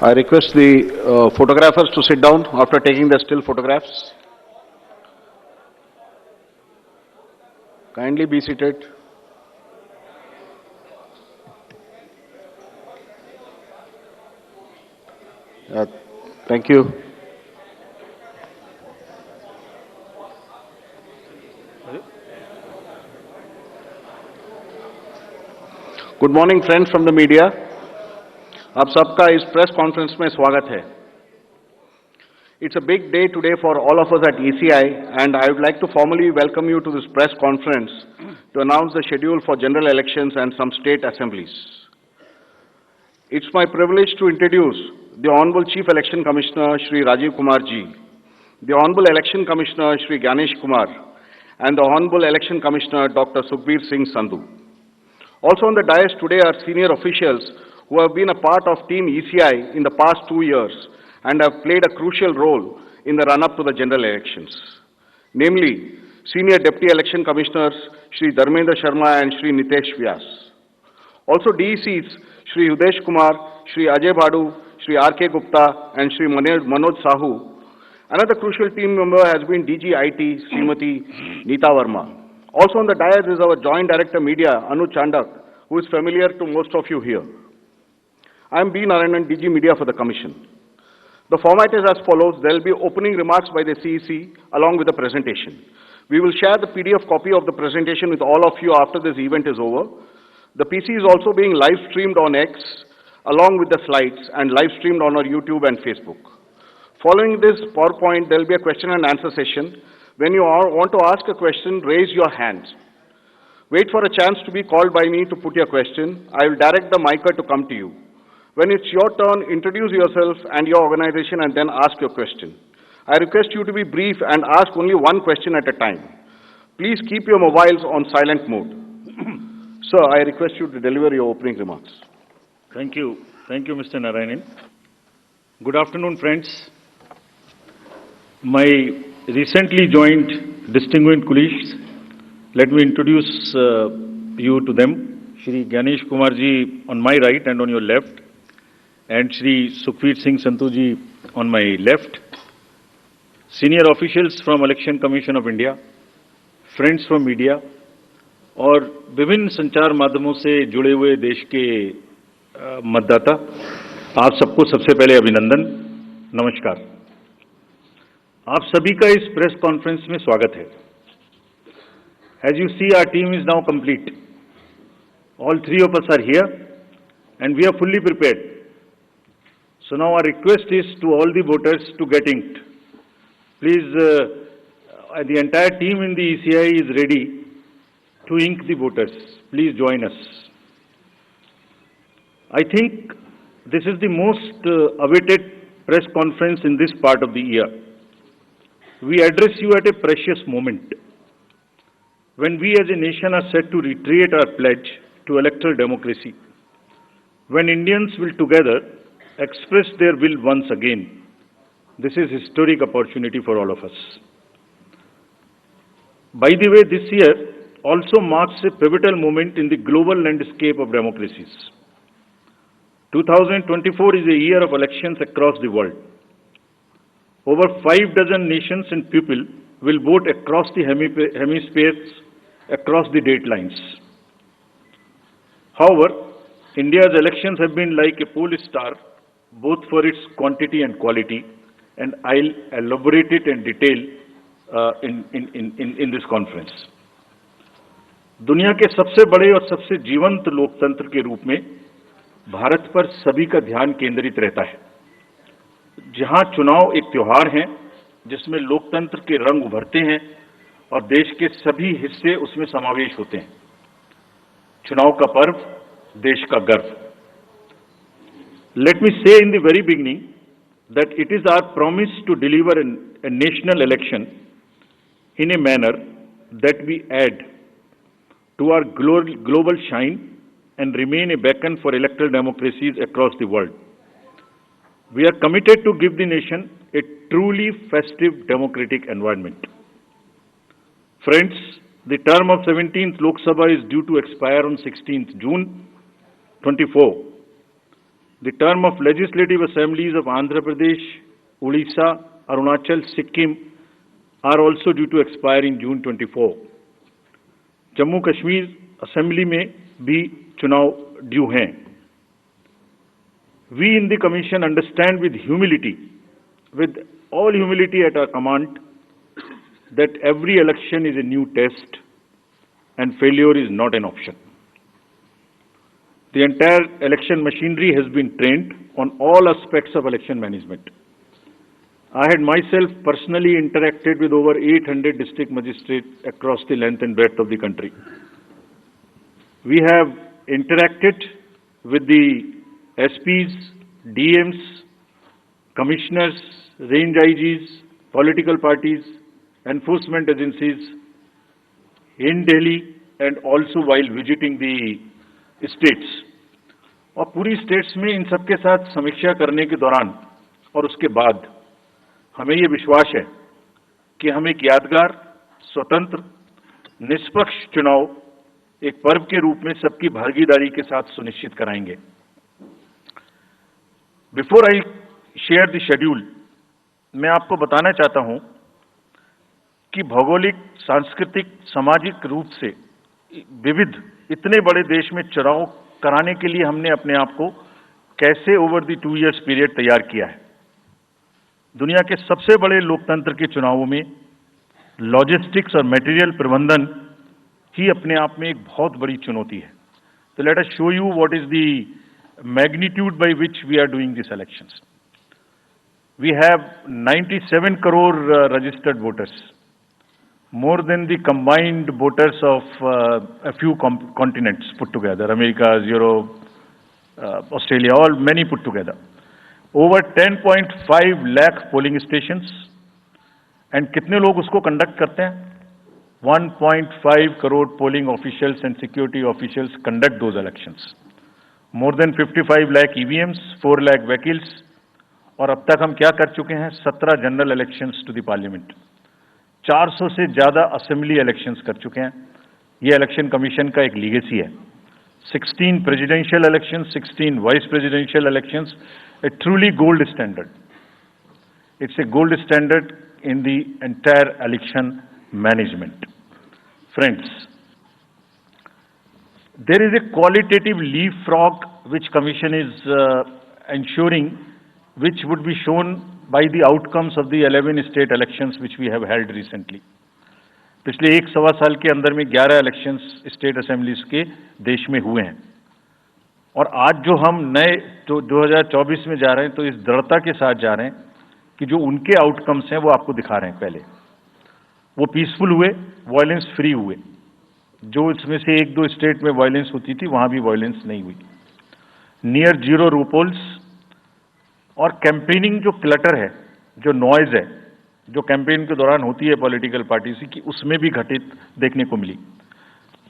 I request the photographers to sit down after taking the still photographs. Kindly be seated. Thank you. Good morning, friends from the media. आप सबका इस press conference में स्वागत है. It's a big day today for all of us at ECI, and I would like to formally welcome you to this press conference to announce the schedule for general elections and some state assemblies. It's my privilege to introduce the Honorable Chief Election Commissioner Shri Rajiv Kumar Ji, the Honorable Election Commissioner Shri Ganesh Kumar, and the Honorable Election Commissioner Dr. Sukhbir Singh Sandhu. Also on the dais today are senior officials who have been a part of Team ECI in the past 2 years and have played a crucial role in the run-up to the general elections. Namely, Senior Deputy Election Commissioners Shri Dharmendra Sharma and Shri Nitesh Vyas. Also DECs Shri Udesh Kumar, Shri Ajay Bhadu, Shri R.K. Gupta and Shri Manoj Sahu. Another crucial team member has been DG IT Srimati Neeta Verma. Also on the dais is our Joint Director Media, Anu Chandak, who is familiar to most of you here. I am B. Narayanan, DG Media for the Commission. The format is as follows. There will be opening remarks by the CEC along with the presentation. We will share the PDF copy of the presentation with all of you after this event is over. The PC is also being live streamed on X along with the slides and live streamed on our YouTube and Facebook. Following this PowerPoint, there will be a question and answer session. When you want to ask a question, raise your hand. Wait for a chance to be called by me to put your question. I will direct the micer to come to you. When it's your turn, introduce yourself and your organization and then ask your question. I request you to be brief and ask only one question at a time. Please keep your mobiles on silent mode. Sir, I request you to deliver your opening remarks. Thank you. Thank you, Mr. Narayanan. Good afternoon, friends. My recently joined distinguished colleagues, let me introduce you to them. Shri Ganesh Kumar ji on my right and on your left, and Shri Sukhbir Singh Sandhu ji on my left. Senior officials from Election Commission of India, friends from media, और विभिन्न संचार माध्यमों से जुड़े हुए देश के मतदाता, आप सबको सबसे पहले अभिनंदन, नमस्कार. आप सभी का इस प्रेस कॉन्फ्रेंस में स्वागत है. As you see, our team is now complete. All three of us are here and we are fully prepared. So now our request is to all the voters to get inked. Please, the entire team in the ECI is ready to ink the voters. Please join us. I think this is the most awaited press conference in this part of the year. We address you at a precious moment when we as a nation are set to reiterate our pledge to electoral democracy, when Indians will together express their will once again. This is a historic opportunity for all of us. By the way, this year also marks a pivotal moment in the global landscape of democracies. 2024 is a year of elections across the world. Over 6 nations and people will vote across the hemispheres, across the date lines. However, India's elections have been like a pole star, both for its quantity and quality, and I'll elaborate it in detail in this conference. दुनिया के सबसे बड़े और सबसे जीवंत लोकतंत्र के रूप में भारत पर सभी का ध्यान केंद्रित रहता है. जहां चुनाव एक त्योहार है जिसमें लोकतंत्र के रंग उभरते हैं और देश के सभी हिस्से उसमें समावेश होते हैं. चुनाव का पर्व, देश का गर्व. Let me say in the very beginning that it is our promise to deliver a national election in a manner that we add to our global shine and remain a beacon for electoral democracies across the world. We are committed to give the nation a truly festive democratic environment. Friends, the term of 17th Lok Sabha is due to expire on 16th June 24. The term of legislative assemblies of Andhra Pradesh, Odisha, Arunachal, Sikkim are also due to expire in June 24. Jammu Kashmir assembly में भी चुनाव due हैं. We in the Commission understand with all humility at our command, that every election is a new test and failure is not an option. The entire election machinery has been trained on all aspects of election management. I had myself personally interacted with over 800 district magistrates across the length and breadth of the country. We have interacted with the SPs, DMs, commissioners, range IGs, political parties, enforcement agencies in Delhi and also while visiting the states. और पूरी states में इन सबके साथ समीक्षा करने के दौरान और उसके बाद हमें ये विश्वास है कि हम एक यादगार, स्वतंत्र, निष्पक्ष चुनाव एक पर्व के रूप में सबकी भागीदारी के साथ सुनिश्चित कराएंगे. Before I share the schedule, मैं आपको बताना चाहता हूं कि भौगोलिक, सांस्कृतिक, सामाजिक रूप से विविध इतने बड़े देश में चुनाव कराने के लिए हमने अपने आप को कैसे ओवर द 2 इयर्स पीरियड तैयार किया है. दुनिया के सबसे बड़े लोकतंत्र के चुनावों में लॉजिस्टिक्स और मटेरियल प्रबंधन ही अपने आप में एक बहुत बड़ी चुनौती है. तो let us show you what is the magnitude by which we are doing this elections. We have 97 crore registered voters, more than the combined voters of a few continents put together, America, Europe, Australia, many put together. Over 10.5 lakh polling stations, and कितने लोग उसको conduct करते हैं? 1.5 crore polling officials and security officials conduct those elections. More than 55 lakh EVMs, 4 lakh vehicles, और अब तक हम क्या कर चुके हैं? 17 general elections to the parliament, 400 से ज्यादा असेंबली इलेक्शंस कर चुके हैं. ये इलेक्शन कमीशन का एक लीगेसी है. 16 presidential elections, 16 vice presidential elections, a truly gold standard. It's a gold standard in the entire election management. Friends, there is a qualitative leapfrog which Commission is ensuring, which would be shown by the outcomes of the 11 state elections which we have held recently. पिछले 1-1.25 साल के अंदर में 11 elections state assemblies के देश में हुए हैं. और आज जो हम नए 2024 में जा रहे हैं, तो इस दृढ़ता के साथ जा रहे हैं कि जो उनके आउटकम्स हैं वो आपको दिखा रहे हैं. पहले वो पीसफुल हुए, वायलेंस फ्री हुए. जो इसमें से 1-2 स्टेट में वायलेंस होती थी, वहां भी वायलेंस नहीं हुई. नियर जीरो रूपोल्स, और कैंपेनिंग जो क्लटर है, जो नॉइज है, जो कैंपेन के दौरान होती है पॉलिटिकल पार्टीज की, उसमें भी घटित देखने को मिली.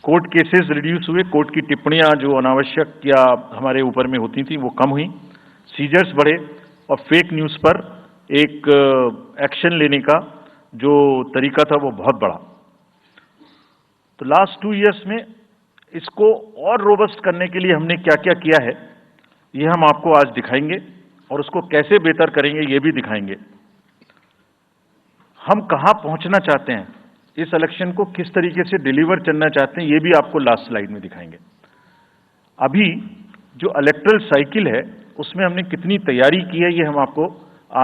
कोर्ट केसेस रिड्यूस हुए. कोर्ट की टिप्पणियां जो अनावश्यक या हमारे ऊपर में होती थी वो कम हुई. सीजर्स बढ़े और फेक न्यूज पर एक एक्शन लेने का जो तरीका था वो बहुत बढ़ा. तो लास्ट 2 इयर्स में इसको और रोबस्ट करने के लिए हमने क्या क्या किया है, ये हम आपको आज दिखाएंगे, और उसको कैसे बेहतर करेंगे ये भी दिखाएंगे. हम कहां पहुंचना चाहते हैं, इस इलेक्शन को किस तरीके से डिलीवर करना चाहते हैं, ये भी आपको लास्ट स्लाइड में दिखाएंगे. अभी जो इलेक्टरल साइकिल है उसमें हमने कितनी तैयारी की है, ये हम आपको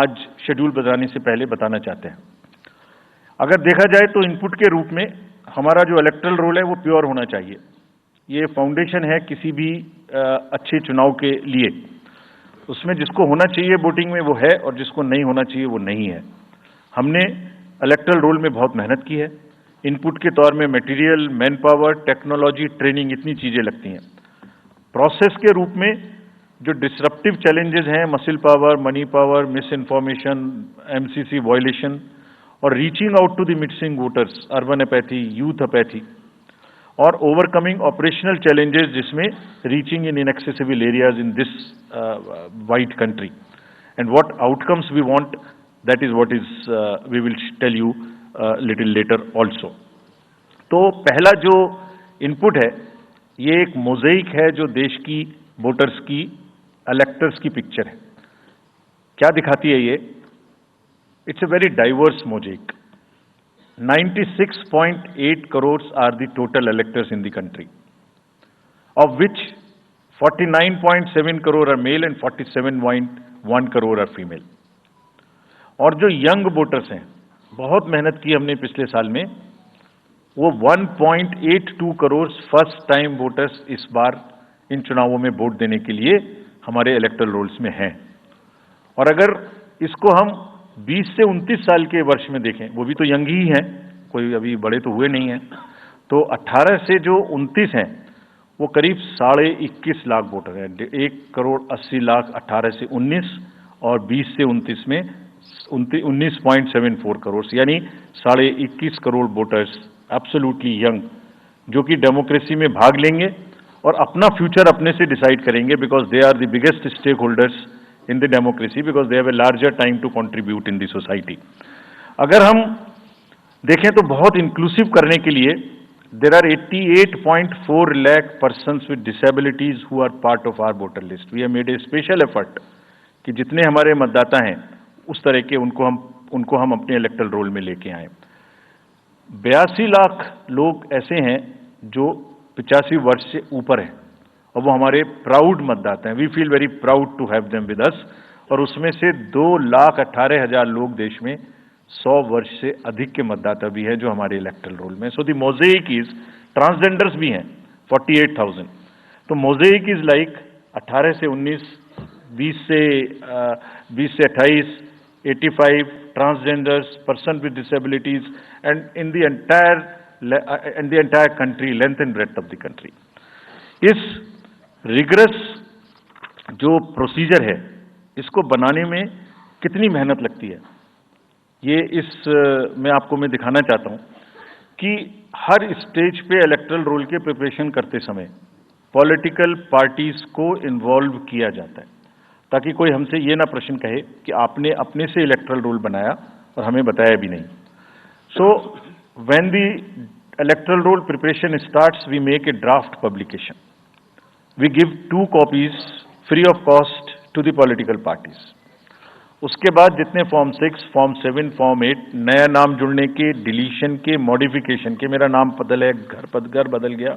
आज शेड्यूल बताने से पहले बताना चाहते हैं. अगर देखा जाए तो इनपुट के रूप में हमारा जो इलेक्टरल रोल है वो प्योर होना चाहिए. ये फाउंडेशन है किसी भी अच्छे चुनाव के लिए. उसमें जिसको होना चाहिए वोटिंग में वो है, और जिसको नहीं होना चाहिए वो नहीं है. हमने इलेक्टरल रोल में बहुत मेहनत की है. इनपुट के तौर में material, man power, technology, training, इतनी चीजें लगती हैं. प्रोसेस के रूप में जो डिसरप्टिव चैलेंजेस हैं, muscle power, money power, misinformation, MCC violation, और reaching out to the missing voters, urban apathy, youth apathy, और ओवरकमिंग ऑपरेशनल चैलेंजेस जिसमें reaching in inaccessible areas in this wide country, and what outcomes we want, that is what is we will tell you little later also. तो पहला जो input है ये एक mosaic है जो देश की वोटर्स की इलेक्टर्स की पिक्चर है। क्या दिखाती है ये? It's a very diverse mosaic. 96.8 crores are the total electors in the country, of which 49.7 crore are male and 47.1 crore are female. और जो यंग वोटर्स हैं, बहुत मेहनत की हमने पिछले साल में, वो 1.82 करोड़ फर्स्ट टाइम वोटर्स इस बार इन चुनावों में वोट देने के लिए हमारे इलेक्टोरल रोल्स में हैं। और अगर इसको हम 20 से 29 साल के वर्ष में देखें, वो भी तो यंग ही हैं, कोई अभी बड़े तो हुए नहीं हैं, तो 18 से जो 29 हैं वो करीब 21.5 लाख वोटर हैं। 1.80 करोड़ 18 से 19 और 20 से 29 में 19.74 करोड़, यानी 21.5 करोड़ वोटर्स एब्सोल्युटली यंग, जो कि डेमोक्रेसी में भाग लेंगे और अपना फ्यूचर अपने से डिसाइड करेंगे, because they are the biggest stakeholders in the democracy, because they have a larger time to contribute in the society. अगर हम देखें तो बहुत इंक्लूसिव करने के लिए there are 88.4 lakh persons with disabilities who are part of our voter list. We have made a special effort कि जितने हमारे मतदाता हैं उस तरह के उनको हम अपने इलेक्टोरल रोल में लेके आए। 82 लाख लोग ऐसे हैं जो 85 वर्ष से ऊपर हैं और वो हमारे प्राउड मतदाता हैं। We feel very proud to have them with us. और उसमें से 2,18,000 लोग देश में 100 वर्ष से अधिक के मतदाता भी हैं जो हमारे इलेक्टोरल रोल में। So the mosaic is, transgenders भी हैं 48,000। तो मोज़ेक इज लाइक 18 से 19, 20 से 28, 85 transgenders, person with disabilities, and in the entire country, length and breadth of the country. इस रिगरस जो प्रोसीजर है, इसको बनाने में कितनी मेहनत लगती है, ये मैं आपको दिखाना चाहता हूं कि हर स्टेज पे इलेक्टोरल रोल के प्रिपरेशन करते समय पॉलिटिकल पार्टीज को इन्वॉल्व किया जाता है, ताकि कोई हमसे ये ना प्रश्न कहे कि आपने अपने से इलेक्टोरल रोल बनाया और हमें बताया भी नहीं। So when the electoral roll preparation starts, we make a draft publication. We give 2 copies free of cost to the political parties. उसके बाद जितने फॉर्म 6, फॉर्म 7, फॉर्म 8, नया नाम जुड़ने के, डिलीशन के, मॉडिफिकेशन के, मेरा नाम घर बदल गया,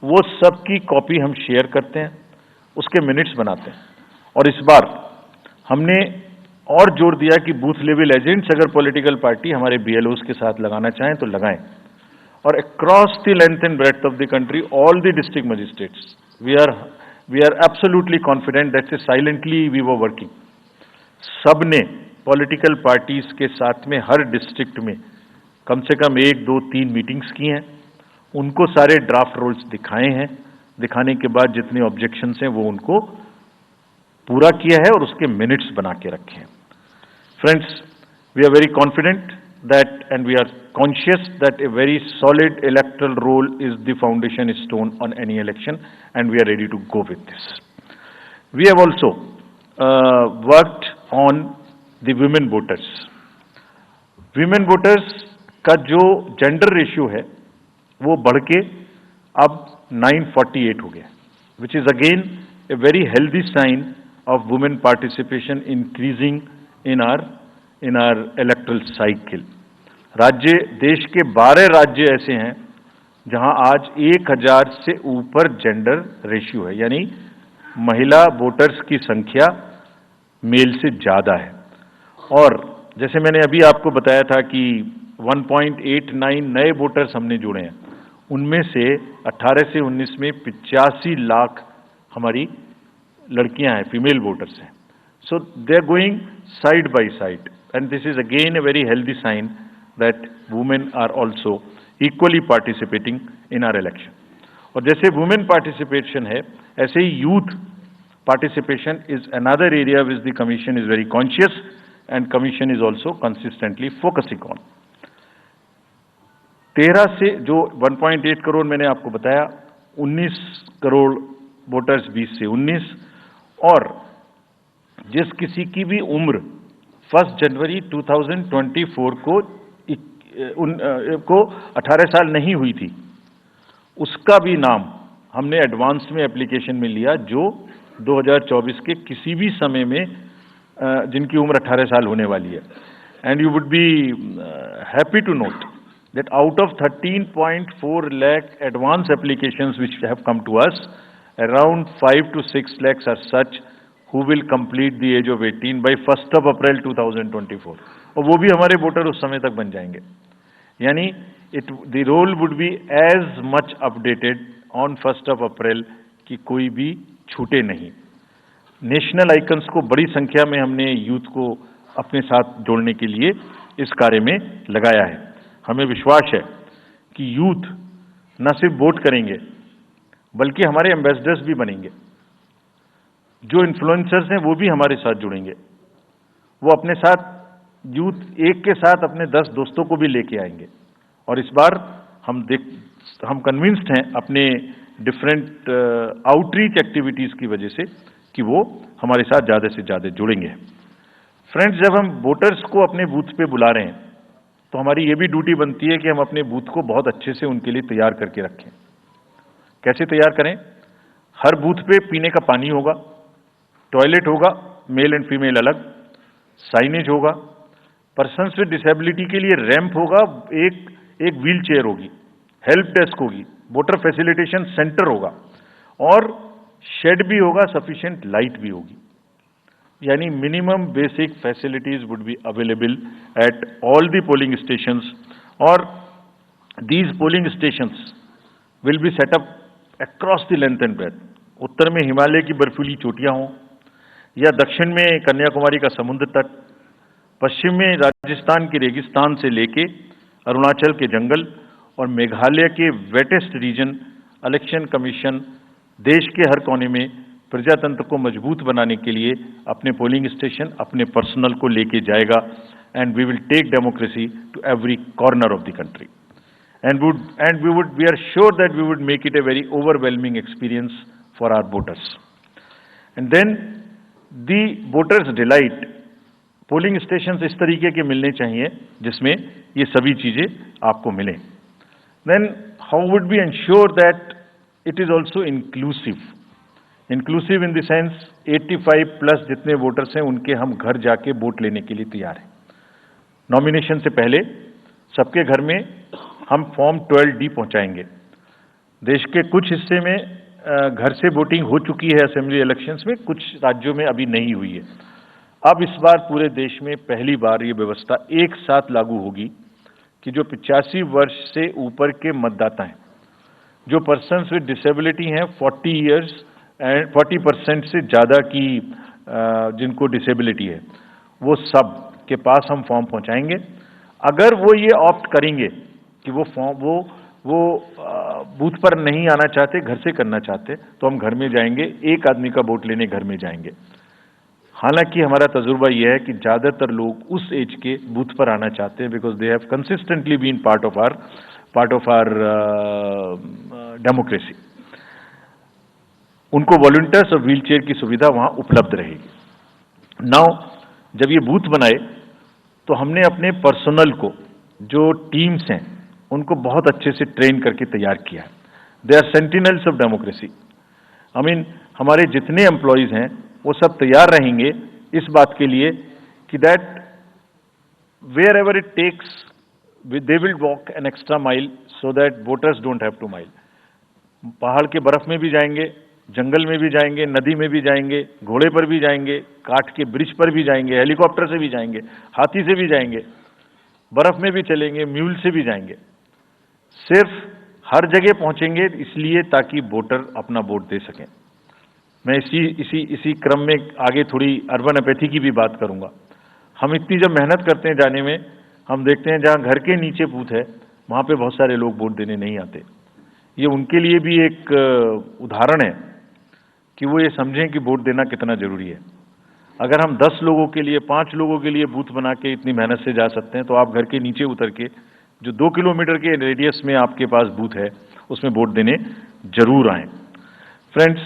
वो सब की कॉपी हम शेयर करते हैं, उसके मिनट्स बनाते हैं। और इस बार हमने और जोर दिया कि बूथ लेवल एजेंट्स अगर पॉलिटिकल पार्टी हमारे BLOs के साथ लगाना चाहें तो लगाएं। और across the length and breadth of the country, all the district magistrates, we are absolutely confident that silently we were working. सबने पॉलिटिकल पार्टीज के साथ में हर डिस्ट्रिक्ट में कम से कम 1, 2, 3 मीटिंग्स की हैं, उनको सारे ड्राफ्ट रोल्स दिखाए हैं, दिखाने के बाद जितने ऑब्जेक्शंस हैं वो उनको पूरा किया है और उसके मिनट्स बना के रखे हैं। Friends, we are very confident that, and we are conscious that a very solid electoral roll is the foundation stone on any election, and we are ready to go with this. We have also worked on the women voters. Women voters का जो gender ratio है वो बढ़ के अब 948 हो गया, which is again a very healthy sign of women participation increasing in our electoral cycle. देश के 12 राज्य ऐसे हैं जहां आज 1000 से ऊपर जेंडर रेशियो है, यानी महिला वोटर्स की संख्या मेल से ज्यादा है। और जैसे मैंने अभी आपको बताया था कि 1.89 नए वोटर्स हमने जोड़े हैं, उनमें से 18 से 19 में 85 लाख हमारी लड़कियां हैं, फीमेल वोटर्स हैं। So they are going side by side, and this is again a very healthy sign that women are also equally participating in our election. और जैसे women participation है, ऐसे ही youth participation is another area which the commission is very conscious, and commission is also consistently focusing on. 13 से जो 1.8 करोड़ मैंने आपको बताया, 19 crore voters 20 से 19, और जिस किसी की भी उम्र 1 जनवरी 2024 को 18 साल नहीं हुई थी, उसका भी नाम हमने एडवांस में एप्लीकेशन में लिया, जो 2024 के किसी भी समय में जिनकी उम्र 18 साल होने वाली है. And you would be happy to note that out of 13.4 lakh advance applications which have come to us, around 5 to 6 lakhs are such who will complete the age of 18 by 1st of April 2024. और वो भी हमारे voter उस समय तक बन जाएंगे. यानी the roll would be as much updated on 1st of April कि कोई भी छूटे नहीं. नेशनल आइकन्स को बड़ी संख्या में हमने यूथ को अपने साथ जोड़ने के लिए इस कार्य में लगाया है. हमें विश्वास है कि यूथ न सिर्फ वोट करेंगे बल्कि हमारे एम्बेसडर्स भी बनेंगे. जो इन्फ्लुएंसर्स हैं वो भी हमारे साथ जुड़ेंगे. वो अपने साथ यूथ एक के साथ अपने 10 दोस्तों को भी लेके आएंगे. और इस बार हम कन्विंस्ड हैं अपने डिफरेंट आउटरीच एक्टिविटीज की वजह से कि वो हमारे साथ ज़्यादा से ज़्यादा जुड़ेंगे. फ्रेंड्स, जब हम वोटर्स को अपने बूथ पे बुला रहे हैं तो हमारी ये भी ड्यूटी बनती है कि हम अपने बूथ को बहुत अच्छे से उनके लिए तैयार करके रखें. कैसे तैयार करें? हर बूथ पे पीने का पानी होगा, टॉयलेट होगा, मेल एंड फीमेल अलग, साइनेज होगा, पर्सन्स विद डिसेबिलिटी के लिए रैंप होगा, एक व्हील चेयर होगी, हेल्प डेस्क होगी, वोटर फैसिलिटेशन सेंटर होगा और शेड भी होगा, सफिशिएंट लाइट भी होगी. यानी minimum basic facilities would be available at all the polling stations. और these polling stations will be set up across the length and breadth. उत्तर में हिमालय की बर्फीली चोटियां हों या दक्षिण में कन्याकुमारी का समुद्र तट, पश्चिम में राजस्थान के रेगिस्तान से लेके अरुणाचल के जंगल और मेघालय के वेटेस्ट रीजन. इलेक्शन कमीशन देश के हर कोने में प्रजातंत्र को मजबूत बनाने के लिए अपने पोलिंग स्टेशन, अपने पर्सनल को लेके जाएगा. And we will take democracy to every corner of the country. And we are sure that we would make it a very overwhelming experience for our voters. And then the voters delight. Polling stations इस तरीके के मिलने चाहिए जिसमें ये सभी चीजें आपको मिलें. Then how would we ensure that it is also inclusive? Inclusive in the sense 85 plus जितने वोटर्स हैं उनके हम घर जाके वोट लेने के लिए तैयार हैं. नॉमिनेशन से पहले सबके घर में हम फॉर्म 12D पहुंचाएंगे. देश के कुछ हिस्से में घर से वोटिंग हो चुकी है असेंबली इलेक्शंस में, कुछ राज्यों में अभी नहीं हुई है. अब इस बार पूरे देश में पहली बार ये व्यवस्था एक साथ लागू होगी कि जो 85 वर्ष से ऊपर के मतदाता हैं, जो पर्सन्स विद डिसेबिलिटी हैं, 40 इयर्स एंड 40% से ज़्यादा की जिनको डिसेबिलिटी है, वो सब के पास हम फॉर्म पहुंचाएंगे. अगर वो ये ऑप्ट करेंगे कि वो बूथ पर नहीं आना चाहते, घर से करना चाहते, तो हम घर में जाएंगे, एक आदमी का वोट लेने घर में जाएंगे. हालांकि हमारा तजुर्बा यह है कि ज़्यादातर लोग उस एज के बूथ पर आना चाहते हैं because they have consistently been part of our democracy. उनको वॉलंटियर्स और व्हील चेयर की सुविधा वहां उपलब्ध रहेगी. नाउ जब ये बूथ बनाए तो हमने अपने पर्सनल को, जो टीम्स हैं, उनको बहुत अच्छे से ट्रेन करके तैयार किया है. They are sentinels of democracy. I mean हमारे जितने एम्प्लॉयज हैं वो सब तैयार रहेंगे इस बात के लिए कि that wherever it takes they will walk an extra mile so that voters don't have to mile. पहाड़ के बर्फ में भी जाएंगे, जंगल में भी जाएंगे, नदी में भी जाएंगे, घोड़े पर भी जाएंगे, काठ के ब्रिज पर भी जाएंगे, हेलीकॉप्टर से भी जाएंगे, हाथी से भी जाएंगे, बर्फ में भी चलेंगे, म्यूल से भी जाएंगे. सिर्फ हर जगह पहुंचेंगे इसलिए ताकि वोटर अपना वोट दे सकें. मैं इसी क्रम में आगे थोड़ी अर्बन एपैथी की भी बात करूंगा. हम इतनी जब मेहनत करते हैं जाने में, हम देखते हैं जहां घर के नीचे बूथ है वहां पे बहुत सारे लोग वोट देने नहीं आते. ये उनके लिए भी एक उदाहरण है कि वो ये समझें कि वोट देना कितना जरूरी है. अगर हम 10 लोगों के लिए, 5 लोगों के लिए बूथ बना के इतनी मेहनत से जा सकते हैं, तो आप घर के नीचे उतर के जो 2 किलोमीटर के रेडियस में आपके पास बूथ है उसमें वोट देने जरूर आएं. Friends,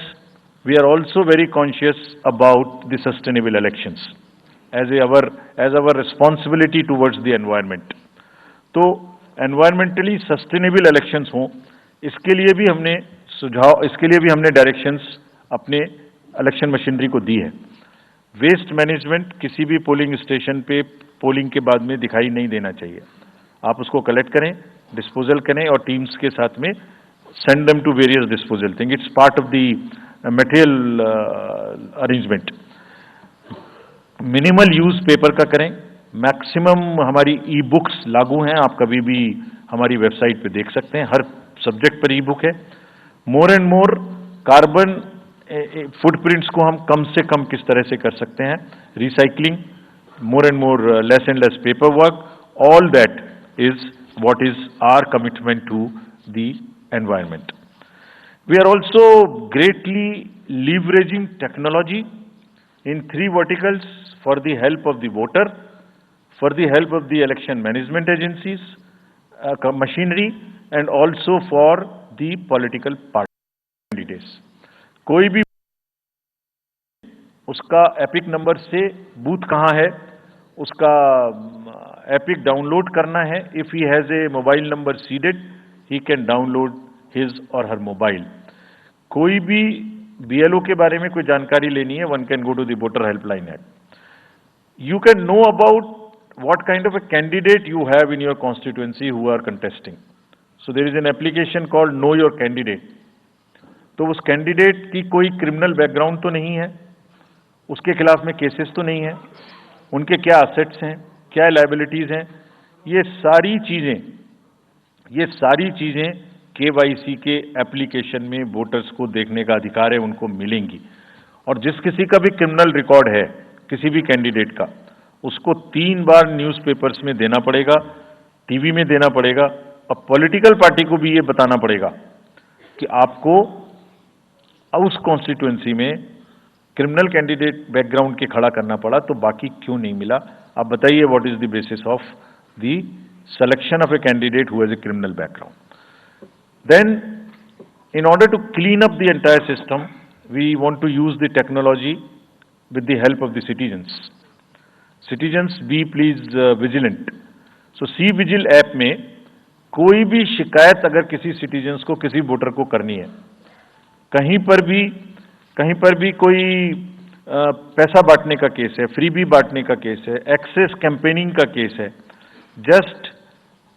we are also very conscious about the sustainable elections as our responsibility towards the environment. तो environmentally sustainable elections हों, इसके लिए भी हमने डायरेक्शंस अपने इलेक्शन मशीनरी को दी है। वेस्ट मैनेजमेंट किसी भी पोलिंग स्टेशन पे पोलिंग के बाद में दिखाई नहीं देना चाहिए। आप उसको कलेक्ट करें, डिस्पोजल करें और टीम्स के साथ में send them to various disposal thing. It's part of the material arrangement. Minimal use paper का करें। मैक्सिमम हमारी ई बुक्स लागू हैं, आप कभी भी हमारी वेबसाइट पे देख सकते हैं, हर सब्जेक्ट पर ई बुक है। More and more carbon footprints को हम कम से कम किस तरह से कर सकते हैं, recycling, more and more less and less paper work, all that is what is our commitment to the environment. We are also greatly leveraging technology in 3 verticals for the help of the voter, for the help of the election management agencies, machinery, and also for the political party candidates. कोई भी उसका epic number से booth कहाँ है, उसका epic download करना है। If he has a mobile number seeded, he can download his और हर मोबाइल। कोई भी बीएलओ के बारे में कोई जानकारी लेनी है, one can go to the voter helpline app. You can know about what kind of a candidate you have in your constituency who are contesting. So there is an application called know your candidate. तो उस candidate की कोई criminal background तो नहीं है, उसके खिलाफ में केसेस तो नहीं है, उनके क्या असेट्स हैं, क्या लायबिलिटीज हैं, ये सारी चीजें केवाईसी के एप्लीकेशन में वोटर्स को देखने का अधिकार है, उनको मिलेंगी। और जिस किसी का भी क्रिमिनल रिकॉर्ड है किसी भी कैंडिडेट का, उसको 3 बार न्यूज़पेपर्स में देना पड़ेगा, टीवी में देना पड़ेगा, और पॉलिटिकल पार्टी को भी ये बताना पड़ेगा कि आपको उस कॉन्स्टिट्यूएंसी में क्रिमिनल कैंडिडेट बैकग्राउंड के खड़ा करना पड़ा, तो बाकी क्यों नहीं मिला। आप बताइए what is the basis of the selection of a candidate who has a criminal background. Then in order to clean up the entire system, we want to use the technology with the help of the citizens. Citizens be please vigilant. So c vigil app में कोई भी शिकायत अगर किसी citizens को, किसी voter को करनी है, कहीं पर भी कोई पैसा बांटने का केस है, फ्रीबी बांटने का केस है, एक्सेस कैंपेनिंग का केस है, जस्ट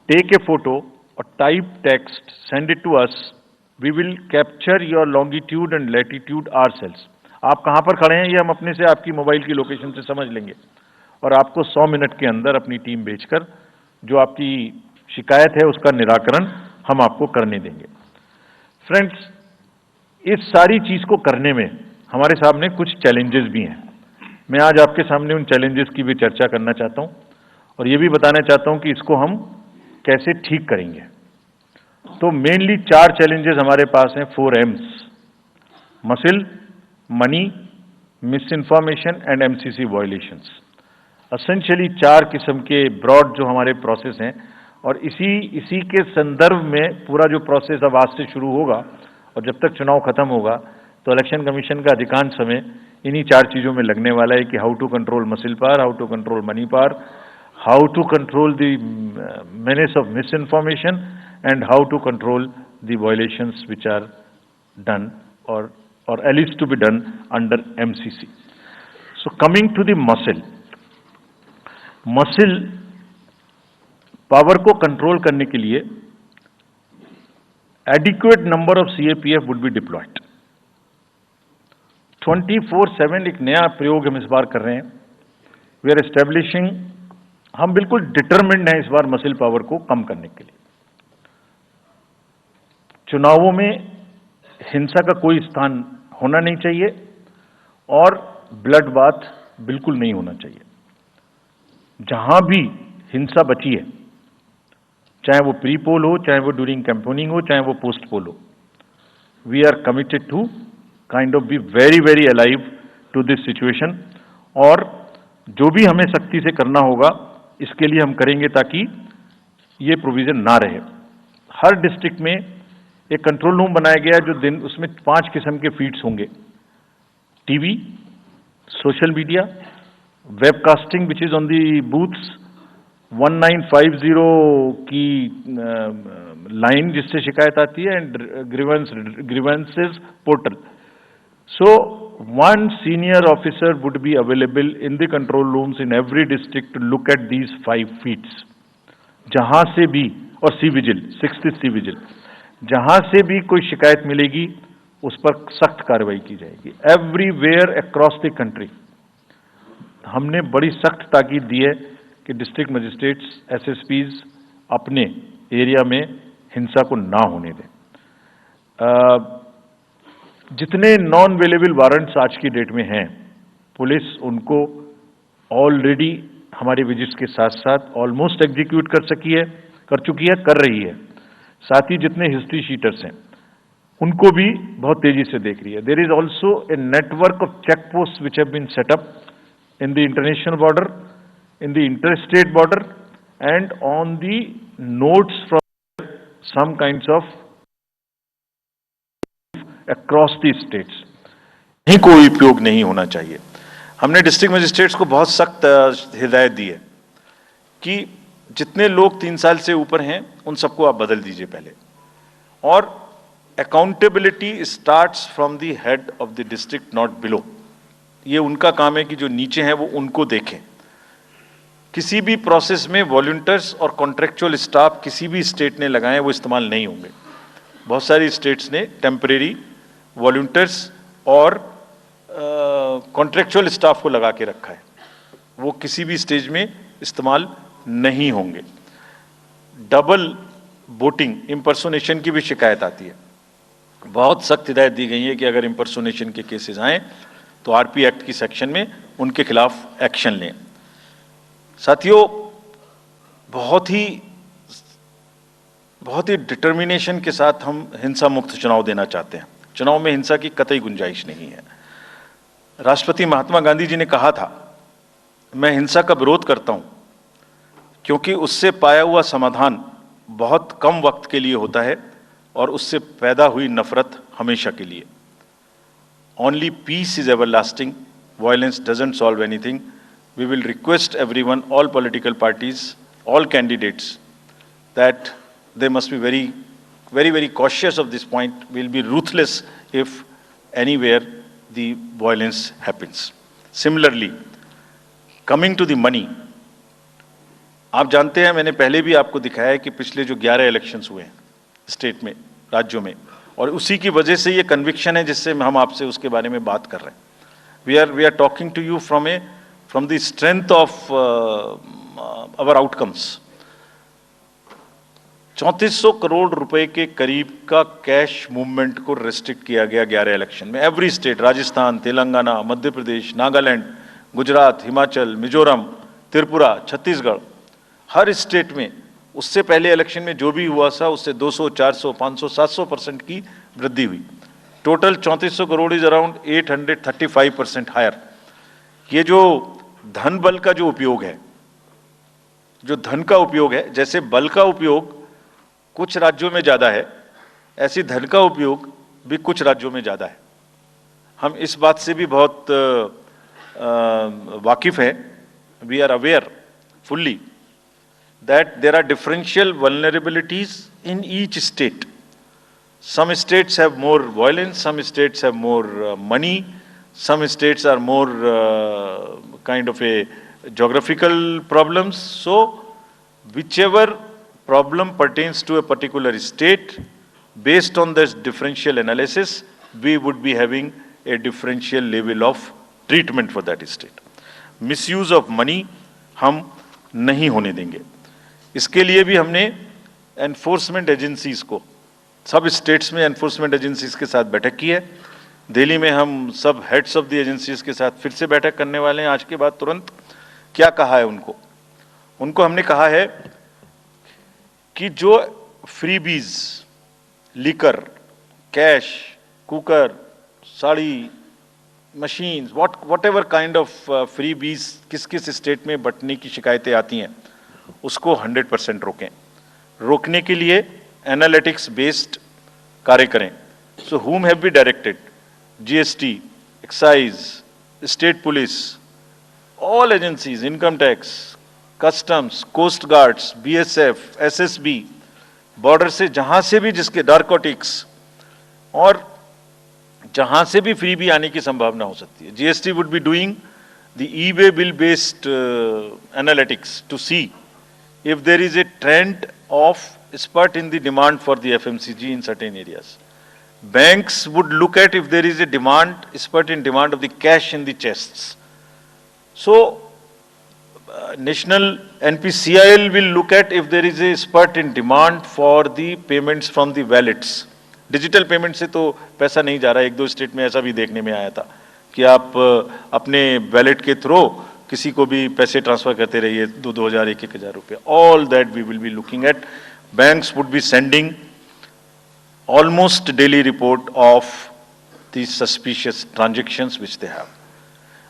टेक ए फोटो और type text, send it to us, we will capture your longitude and latitude ourselves. आप कहाँ पर खड़े हैं ये हम अपने से आपकी मोबाइल की लोकेशन से समझ लेंगे, और आपको 100 मिनट के अंदर अपनी टीम भेजकर जो आपकी शिकायत है उसका निराकरण हम आपको करने देंगे। फ्रेंड्स, इस सारी चीज को करने में हमारे सामने कुछ चैलेंजेस भी हैं। मैं आज आपके सामने उन चैलेंजेस की भी चर्चा करना चाहता हूं, और ये भी बताना चाहता हूं कि इसको हम कैसे ठीक करेंगे। तो मेनली 4 चैलेंजेस हमारे पास हैं, 4 M's: muscle, money, miss information and MCC violations. Essentially 4 किस्म के ब्रॉड जो हमारे प्रोसेस हैं, और इसी के संदर्भ में पूरा जो प्रोसेस अब आज से शुरू होगा और जब तक चुनाव खत्म होगा, तो इलेक्शन कमीशन का अधिकांश समय इन्हीं 4 चीजों में लगने वाला है कि how to control muscle power, how to control money power, how to control the menace of misinformation, and how to control the violations which are done or alleged to be done under MCC. So coming to the muscle power को control करने के लिए adequate number of CAPF would be deployed. 24/7 एक नया प्रयोग हम इस बार कर रहे हैं। We are establishing, हम बिल्कुल डिटरमिन्ड हैं इस बार मसिल पावर को कम करने के लिए। चुनावों में हिंसा का कोई स्थान होना नहीं चाहिए और ब्लड बाथ बिल्कुल नहीं होना चाहिए। जहां भी हिंसा बची है, चाहे वो प्री पोल हो, चाहे वो ड्यूरिंग कैंपेनिंग हो, चाहे वो पोस्ट पोल हो, we are committed to kind of be very very alive to this situation, और जो भी हमें सख्ती से करना होगा इसके लिए हम करेंगे ताकि ये प्रोविजन ना रहे। हर डिस्ट्रिक्ट में एक कंट्रोल रूम बनाया गया जो दिन उसमें 5 किस्म के फीड्स होंगे: TV, social media, webcasting which is on the booths, 1950 की लाइन जिससे शिकायत आती है, and grievances portal. So, one senior officer would be available in the control rooms in every district to look at these 5 feats. जहां से भी, और C vigil, 6th C vigil, जहां से भी कोई शिकायत मिलेगी उस पर सख्त कार्रवाई की जाएगी। एवरीवेयर अक्रॉस द कंट्री हमने बड़ी सख्त ताकीद दी है कि डिस्ट्रिक्ट मजिस्ट्रेट्स, एसएसपीज अपने एरिया में हिंसा को ना होने दें। जितने नॉन अवेलेबल वारंट्स आज की डेट में हैं, पुलिस उनको ऑलरेडी हमारे विजिट्स के साथ साथ ऑलमोस्ट एग्जीक्यूट कर चुकी है, कर रही है। साथ ही जितने हिस्ट्री शीटर्स हैं उनको भी बहुत तेजी से देख रही है। There is also a network of check post which have been set up in the international border, in the interstate border, and on the nodes from some kinds of across the states. नहीं, कोई उपयोग नहीं होना चाहिए। हमने district magistrates को बहुत सख्त हिदायत दी है कि जितने लोग 3 साल से ऊपर हैं उन सबको आप बदल दीजिए पहले, और accountability starts from the head of the district, not below. ये उनका काम है कि जो नीचे हैं वो उनको देखें। किसी भी प्रोसेस में वॉलंटियर्स और कॉन्ट्रेक्चुअल स्टाफ किसी भी स्टेट ने लगाए वो इस्तेमाल नहीं होंगे। बहुत सारी स्टेट्स ने टेम्परेरी वॉलंटियर्स और कॉन्ट्रेक्चुअल स्टाफ को लगा के रखा है, वो किसी भी स्टेज में इस्तेमाल नहीं होंगे। डबल वोटिंग, इम्पर्सोनेशन की भी शिकायत आती है। बहुत सख्त हिदायत दी गई है कि अगर इम्पर्सोनेशन के केसेस आए तो आरपी एक्ट की सेक्शन में उनके खिलाफ एक्शन लें। साथियों, बहुत ही डिटर्मिनेशन के साथ हम हिंसा मुक्त चुनाव देना चाहते हैं। चुनाव में हिंसा की कतई गुंजाइश नहीं है। राष्ट्रपति महात्मा गांधी जी ने कहा था, मैं हिंसा का विरोध करता हूं क्योंकि उससे पाया हुआ समाधान बहुत कम वक्त के लिए होता है और उससे पैदा हुई नफरत हमेशा के लिए। Only peace is everlasting. Violence doesn't solve anything. We will request everyone, all political parties, all candidates, that they must be very, very, very cautious of this point. We'll be ruthless if anywhere the violence happens. Similarly, coming to the money, आप जानते हैं, मैंने पहले भी आपको दिखाया है कि पिछले जो 11 इलेक्शंस हुए हैं स्टेट में, राज्यों में, और उसी की वजह से ये कन्विक्शन है जिससे हम आपसे उसके बारे में बात कर रहे हैं। We are talking to you from the strength of our outcomes. 3400 crore रुपए के करीब का कैश मूवमेंट को रेस्ट्रिक्ट किया गया 11 इलेक्शन में। एवरी स्टेट, राजस्थान, तेलंगाना, मध्य प्रदेश, नागालैंड, गुजरात, हिमाचल, मिजोरम, त्रिपुरा, छत्तीसगढ़, हर स्टेट में उससे पहले इलेक्शन में जो भी हुआ था उससे 200, 400, 500, 700% की वृद्धि हुई। Total 3400 crore is around 835% higher. ये जो धन बल का जो उपयोग है, जो धन का उपयोग है, जैसे बल का उपयोग कुछ राज्यों में ज्यादा है, ऐसी धन का उपयोग भी कुछ राज्यों में ज्यादा है। हम इस बात से भी बहुत वाकिफ हैं। We are aware fully that there are differential vulnerabilities in each state. Some states have more violence, some states have more money, some states are more kind of a geographical problems. So whichever problem pertains to a particular state, based on this differential analysis, we would be having a differential level of treatment for that state. Misuse of money हम नहीं होने देंगे। इसके लिए भी हमने enforcement agencies को, सब स्टेट्स में एनफोर्समेंट एजेंसीज के साथ बैठक की है। दिल्ली में हम सब हेड्स ऑफ द एजेंसीज के साथ फिर से बैठक करने वाले हैं आज के बाद तुरंत। क्या कहा है उनको हमने कहा है कि जो freebies, liquor, cash, cooker, sari, machines, whatever kind of freebies किस किस स्टेट में बंटने की शिकायतें आती हैं उसको 100% रोकें। रोकने के लिए एनालिटिक्स बेस्ड कार्य करें। सो whom have we directed? GST, excise, state police, all agencies, income tax, customs, coast guards, BSF, SSB, border से जहां से भी जिसके नारकोटिक्स और जहां से भी फ्री भी आने की संभावना हो सकती है. GST would be doing the e way bill based analytics to see if there is a trend of spurt in the demand for the FMCG in certain areas. Banks would look at if there is a demand, spurt in demand of the cash in the chests. So, National NPCIL will look at if there is a spurt in demand for the payments from the wallets. Digital payment से तो पैसा नहीं जा रहा है. एक दो state में ऐसा भी देखने में आया था कि आप अपने वैलेट के थ्रू किसी को भी पैसे ट्रांसफर करते रहिए, 2,000, 1,000 रुपये. All that we will be looking at. Banks would be sending almost daily report of the suspicious transactions which they have.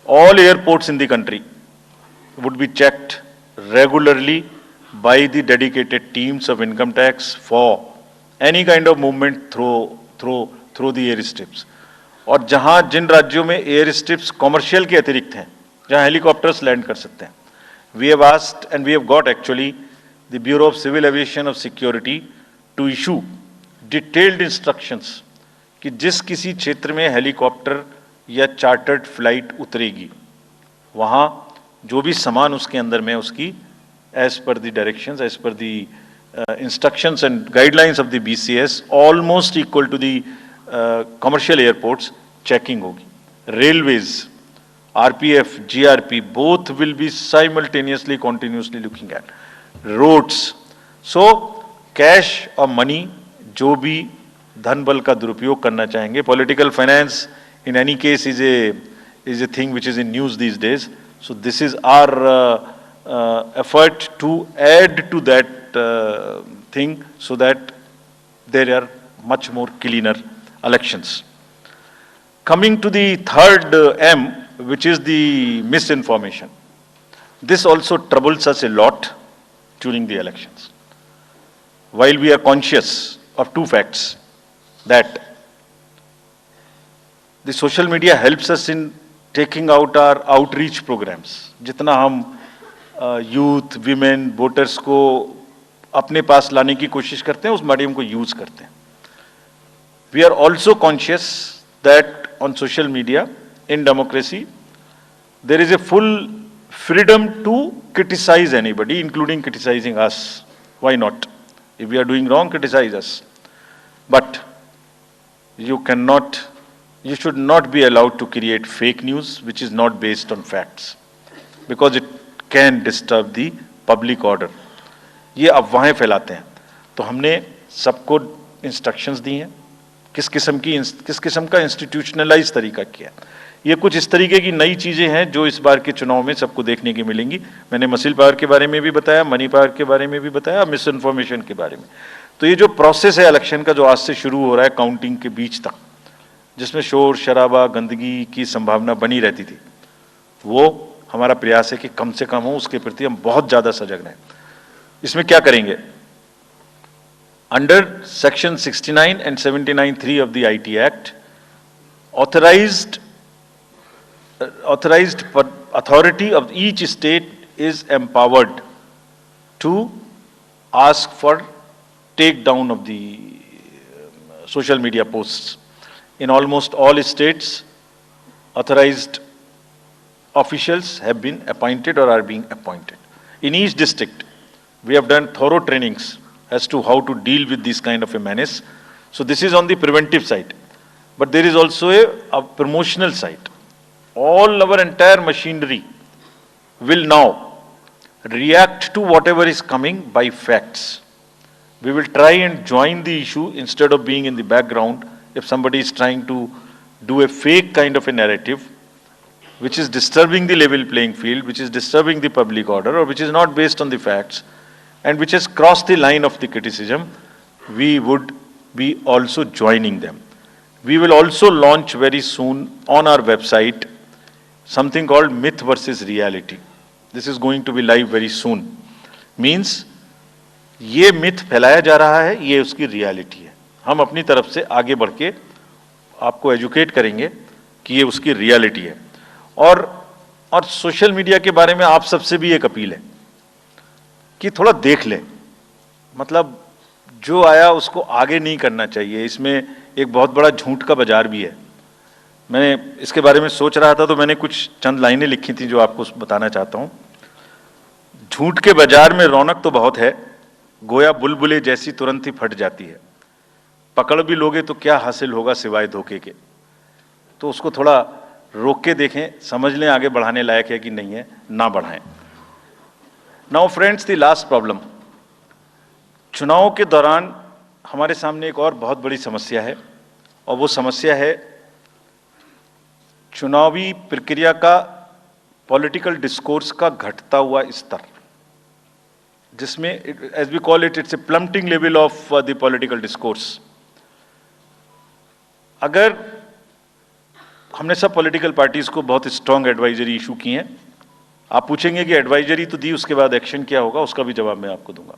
All airports in the country would be checked regularly by the dedicated teams of income tax for any kind of movement through the airstrips. और जहां जिन राज्यों में air strips commercial के अतिरिक्त हैं, जहां helicopters land कर सकते हैं, we have asked and we have got actually the Bureau of Civil Aviation of Security to issue detailed instructions कि जिस किसी क्षेत्र में हेलीकॉप्टर या चार्टर्ड फ्लाइट उतरेगी, वहां जो भी सामान उसके अंदर में उसकी as per the directions, as per the instructions and guidelines of the BCS, almost equal to the commercial airports, checking होगी. Railways, RPF, GRP, both will be simultaneously continuously looking at roads. So cash और money, जो भी धन बल का दुरुपयोग करना चाहेंगे, political finance in any case is a thing which is in news these days. So this is our effort to add to that thing so that there are much more cleaner elections. Coming to the third M, which is the misinformation. This also troubles us a lot during the elections. While we are conscious of two facts, that the social media helps us in taking out our outreach programs. जितना हम youth, women, voters को अपने पास लाने की कोशिश करते हैं, उस मीडियम को यूज करते हैं. We are also conscious that on social media, in democracy, there is a full freedom to criticize anybody, including criticizing us. Why not? If we are doing wrong, criticize us. But you should not be allowed to create fake news which is not based on facts, because it can disturb the public order. ये अफवाहें फैलाते हैं. तो हमने सबको instructions दी हैं किस किस्म का इंस्टीट्यूशनलाइज तरीका किया. ये कुछ इस तरीके की नई चीजें हैं जो इस बार के चुनाव में सबको देखने की मिलेंगी. मैंने मसल पावर के बारे में भी बताया, मनी पावर के बारे में भी बताया, मिस इन्फॉर्मेशन के बारे में. तो ये जो प्रोसेस है इलेक्शन का, जो आज से शुरू हो रहा है काउंटिंग के बीच तक, जिसमें शोर शराबा, गंदगी की संभावना बनी रहती थी, वो हमारा प्रयास है कि कम से कम हो. उसके प्रति हम बहुत ज्यादा सजग रहें. इसमें क्या करेंगे? Under section 69 and 79(3) of the IT Act, authorized authority of each state is empowered to ask for takedown of the social media posts. In almost all states, authorized officials have been appointed or are being appointed. In each district, we have done thorough trainings as to how to deal with this kind of a menace. So this is on the preventive side. But there is also a promotional side. All our entire machinery will now react to whatever is coming by facts. We will try and join the issue instead of being in the background. If somebody is trying to do a fake kind of a narrative, which is disturbing the level playing field, which is disturbing the public order, or which is not based on the facts, and which has crossed the line of the criticism, we would be also joining them. We will also launch very soon on our website something called Myth versus Reality. This is going to be live very soon. Means, ये myth फैलाया जा रहा है, ये उसकी reality है. हम अपनी तरफ से आगे बढ़ के आपको एजुकेट करेंगे कि ये उसकी रियलिटी है. और सोशल मीडिया के बारे में आप सबसे भी एक अपील है कि थोड़ा देख लें. मतलब जो आया उसको आगे नहीं करना चाहिए. इसमें एक बहुत बड़ा झूठ का बाजार भी है. मैं इसके बारे में सोच रहा था तो मैंने कुछ चंद लाइनें लिखी थी जो आपको बताना चाहता हूं। झूठ के बाजार में रौनक तो बहुत है, गोया बुलबुले जैसी तुरंत ही फट जाती है। पकड़ भी लोगे तो क्या हासिल होगा सिवाय धोखे के। तो उसको थोड़ा रोक के देखें, समझ लें आगे बढ़ाने लायक है कि नहीं है, ना बढ़ाएं। Now friends, the last problem, चुनाव के दौरान हमारे सामने एक और बहुत बड़ी समस्या है, और वो समस्या है चुनावी प्रक्रिया का, पॉलिटिकल डिस्कोर्स का घटता हुआ स्तर, जिसमें as we call it, it's a plummeting level of the political discourse. अगर हमने सब पॉलिटिकल पार्टीज को बहुत स्ट्रांग एडवाइजरी इशू की हैं, आप पूछेंगे कि एडवाइजरी तो दी, उसके बाद एक्शन क्या होगा, उसका भी जवाब मैं आपको दूंगा।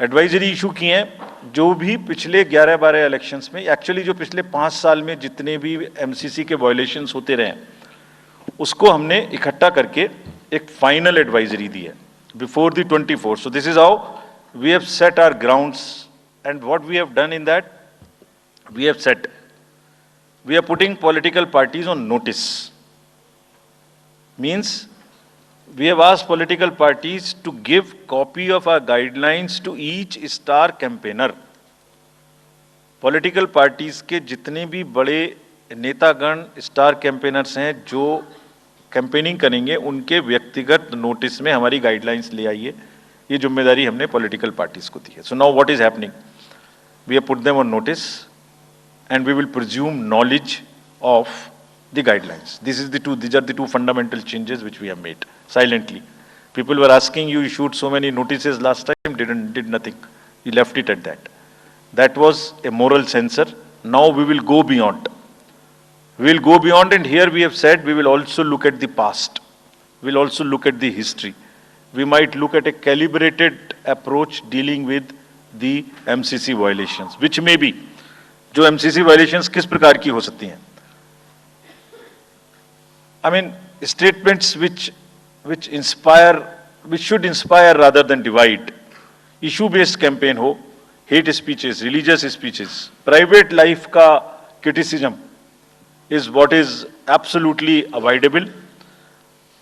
एडवाइजरी इशू की हैं, जो भी पिछले 11-12 इलेक्शंस में, एक्चुअली जो पिछले 5 साल में जितने भी एमसीसी के वायलेशंस होते रहे, उसको हमने इकट्ठा करके एक फाइनल एडवाइजरी दी है before the 24। So this is how we have set our grounds, and what we have done in that, we have set, we are putting political parties on notice. Means we have asked political parties to give copy of our guidelines to each star campaigner. Political parties के जितने भी बड़े नेतागण star campaigners हैं जो campaigning करेंगे, उनके व्यक्तिगत नोटिस में हमारी गाइडलाइंस ले आइए। ये जिम्मेदारी हमने पॉलिटिकल पार्टीज को दी है। So now what is happening, we have put them on notice and we will presume knowledge of the guidelines. These are the two fundamental changes which we have made silently. People were asking, you issued so many notices last time, did nothing. You left it at that. That was a moral censor. Now we will go beyond. We will go beyond, and here we have said we will also look at the past. We will also look at the history. We might look at a calibrated approach dealing with the MCC violations, which may be, जो MCC violations किस प्रकार की हो सकती हैं। I mean statements which inspire, which should inspire rather than divide. Issue based campaign हो, hate speeches, religious speeches, private life का criticism is what is absolutely avoidable.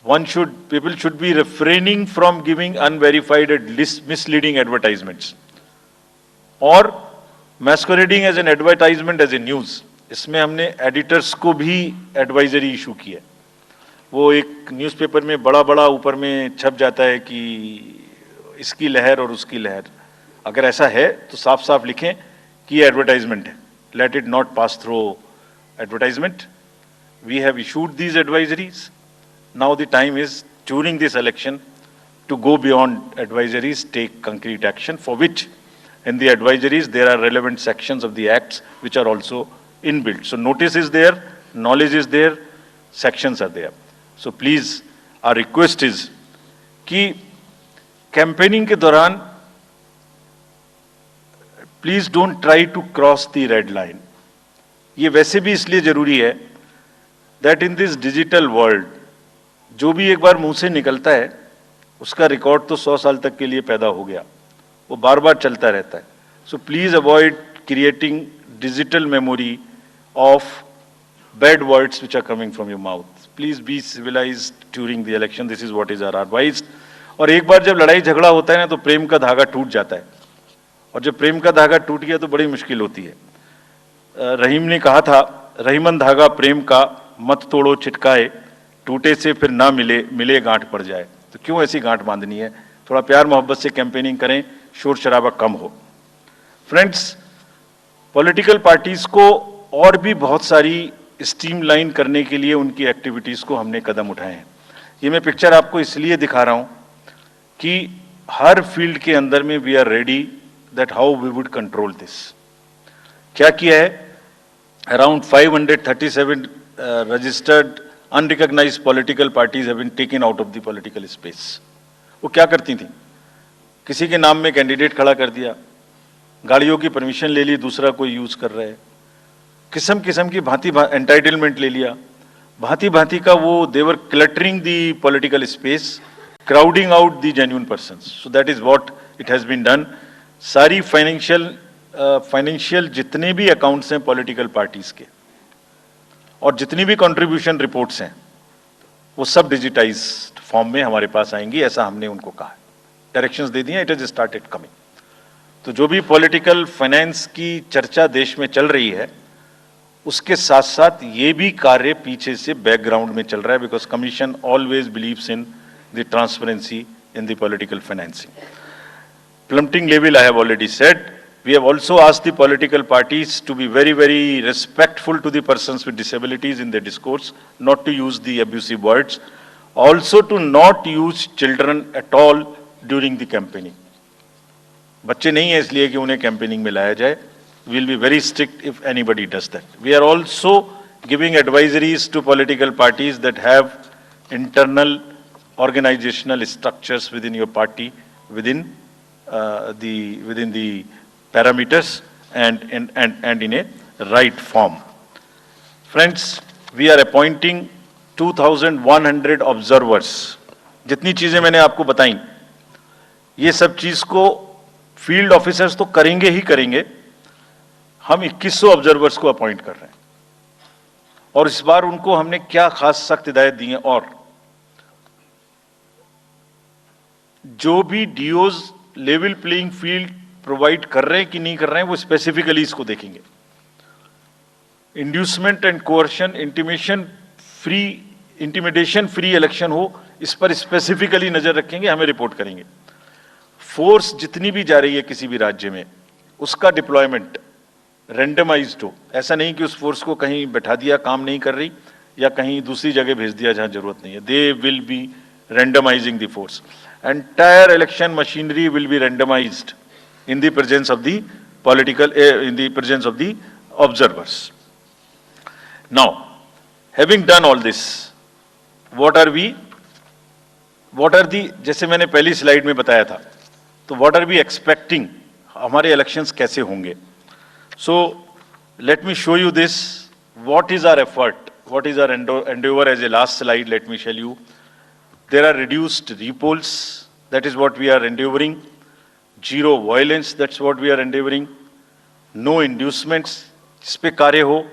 People should be refraining from giving unverified and misleading advertisements or masquerading as an advertisement as a news. इसमें हमने editors को भी advisory issue की है। वो एक newspaper में बड़ा बड़ा ऊपर में छप जाता है कि इसकी लहर और उसकी लहर। अगर ऐसा है तो साफ साफ लिखें कि ये एडवर्टाइजमेंट है। Let it not pass through advertisement. We have issued these advisories. Now the time is, during this election, to go beyond advisories, take concrete action, for which in the advisories there are relevant sections of the acts which are also inbuilt. So notice is there, knowledge is there, sections are there. So please, our request is कि campaigning के दौरान please don't try to cross the red line. ये वैसे भी इसलिए जरूरी है that in this digital world जो भी एक बार मुंह से निकलता है उसका रिकॉर्ड तो 100 साल तक के लिए पैदा हो गया, वो बार बार चलता रहता है। So please avoid creating digital memory of bad words which are coming from your mouth. Please be civilised during the election, this is what is our advice. और एक बार जब लड़ाई झगड़ा होता है ना तो प्रेम का धागा टूट जाता है, और जब प्रेम का धागा टूट गया तो बड़ी मुश्किल होती है। रहीम ने कहा था, रहीमन धागा प्रेम का मत तोड़ो छिटकाए, टूटे से फिर ना मिले, मिले गांठ पड़ जाए। तो क्यों ऐसी गांठ बांधनी है, थोड़ा प्यार मोहब्बत से कैंपेनिंग करें, शोर शराबा कम हो। फ्रेंड्स, पॉलिटिकल पार्टीज को और भी बहुत सारी स्ट्रीमलाइन करने के लिए उनकी एक्टिविटीज को हमने कदम उठाए हैं। ये मैं पिक्चर आपको इसलिए दिखा रहा हूं कि हर फील्ड के अंदर में we are ready that how we would control this. क्या किया है, around 537 registered unrecognised political parties have been taken out of the political space. वो क्या करती थी, किसी के नाम में कैंडिडेट खड़ा कर दिया, गाड़ियों की परमिशन ले ली, दूसरा कोई यूज कर रहा है, किस्म किस्म की भांति एंटाइटलमेंट ले लिया, भांति भांति का वो they were cluttering the political space, crowding out the genuine persons. So that is what it has been done. सारी फाइनेंशियल जितने भी अकाउंट्स हैं पॉलिटिकल पार्टीज के, और जितनी भी कंट्रीब्यूशन रिपोर्ट्स हैं वो सब डिजिटाइज्ड फॉर्म में हमारे पास आएंगी, ऐसा हमने उनको कहा है। डायरेक्शंस दे दिए, इट इज स्टार्टेड कमिंग। तो जो भी पॉलिटिकल फाइनेंस की चर्चा देश में चल रही है उसके साथ साथ ये भी कार्य पीछे से बैकग्राउंड में चल रहा है, because commission always believes in the transparency in the political financing. Plummeting level, I have already said. We have also asked the political parties to be very, very respectful to the persons with disabilities in their discourse, not to use the abusive words, also to not use children at all during the campaigning. बच्चे नहीं है इसलिए कि उन्हें campaigning में लाया जाए. We will be very strict if anybody does that. We are also giving advisories to political parties that have internal organizational structures within your party, within the parameters and in a right form. Friends, we are appointing 2,100 observers. जितनी चीजें मैंने आपको बताई, ये सब चीज को field officers तो करेंगे ही करेंगे. हम 2100 ऑब्जर्वर्स को अपॉइंट कर रहे हैं और इस बार उनको हमने क्या खास सख्त हिदायत दी है, और जो भी डीओज लेवल प्लेइंग फील्ड प्रोवाइड कर रहे हैं कि नहीं कर रहे हैं वो स्पेसिफिकली इसको देखेंगे. Inducement and coercion, intimidation free election हो, इस पर स्पेसिफिकली नजर रखेंगे, हमें रिपोर्ट करेंगे. फोर्स जितनी भी जा रही है किसी भी राज्य में उसका डिप्लॉयमेंट रैंडमाइज्ड हो. ऐसा नहीं कि उस फोर्स को कहीं बैठा दिया, काम नहीं कर रही, या कहीं दूसरी जगह भेज दिया जहां जरूरत नहीं है. They will be randomizing the force. Entire election machinery will be randomized in the presence of the in the presence of the observers. Now, having done all this, what are the, जैसे मैंने पहली slide में बताया था, तो what are we expecting, हमारे elections कैसे होंगे? So, let me show you this. What is our effort? What is our endeavor? As a last slide, let me show you. There are reduced repolls, that is what we are endeavoring. Zero violence, that's what we are endeavoring. No inducements, जिस पे कार्य हो.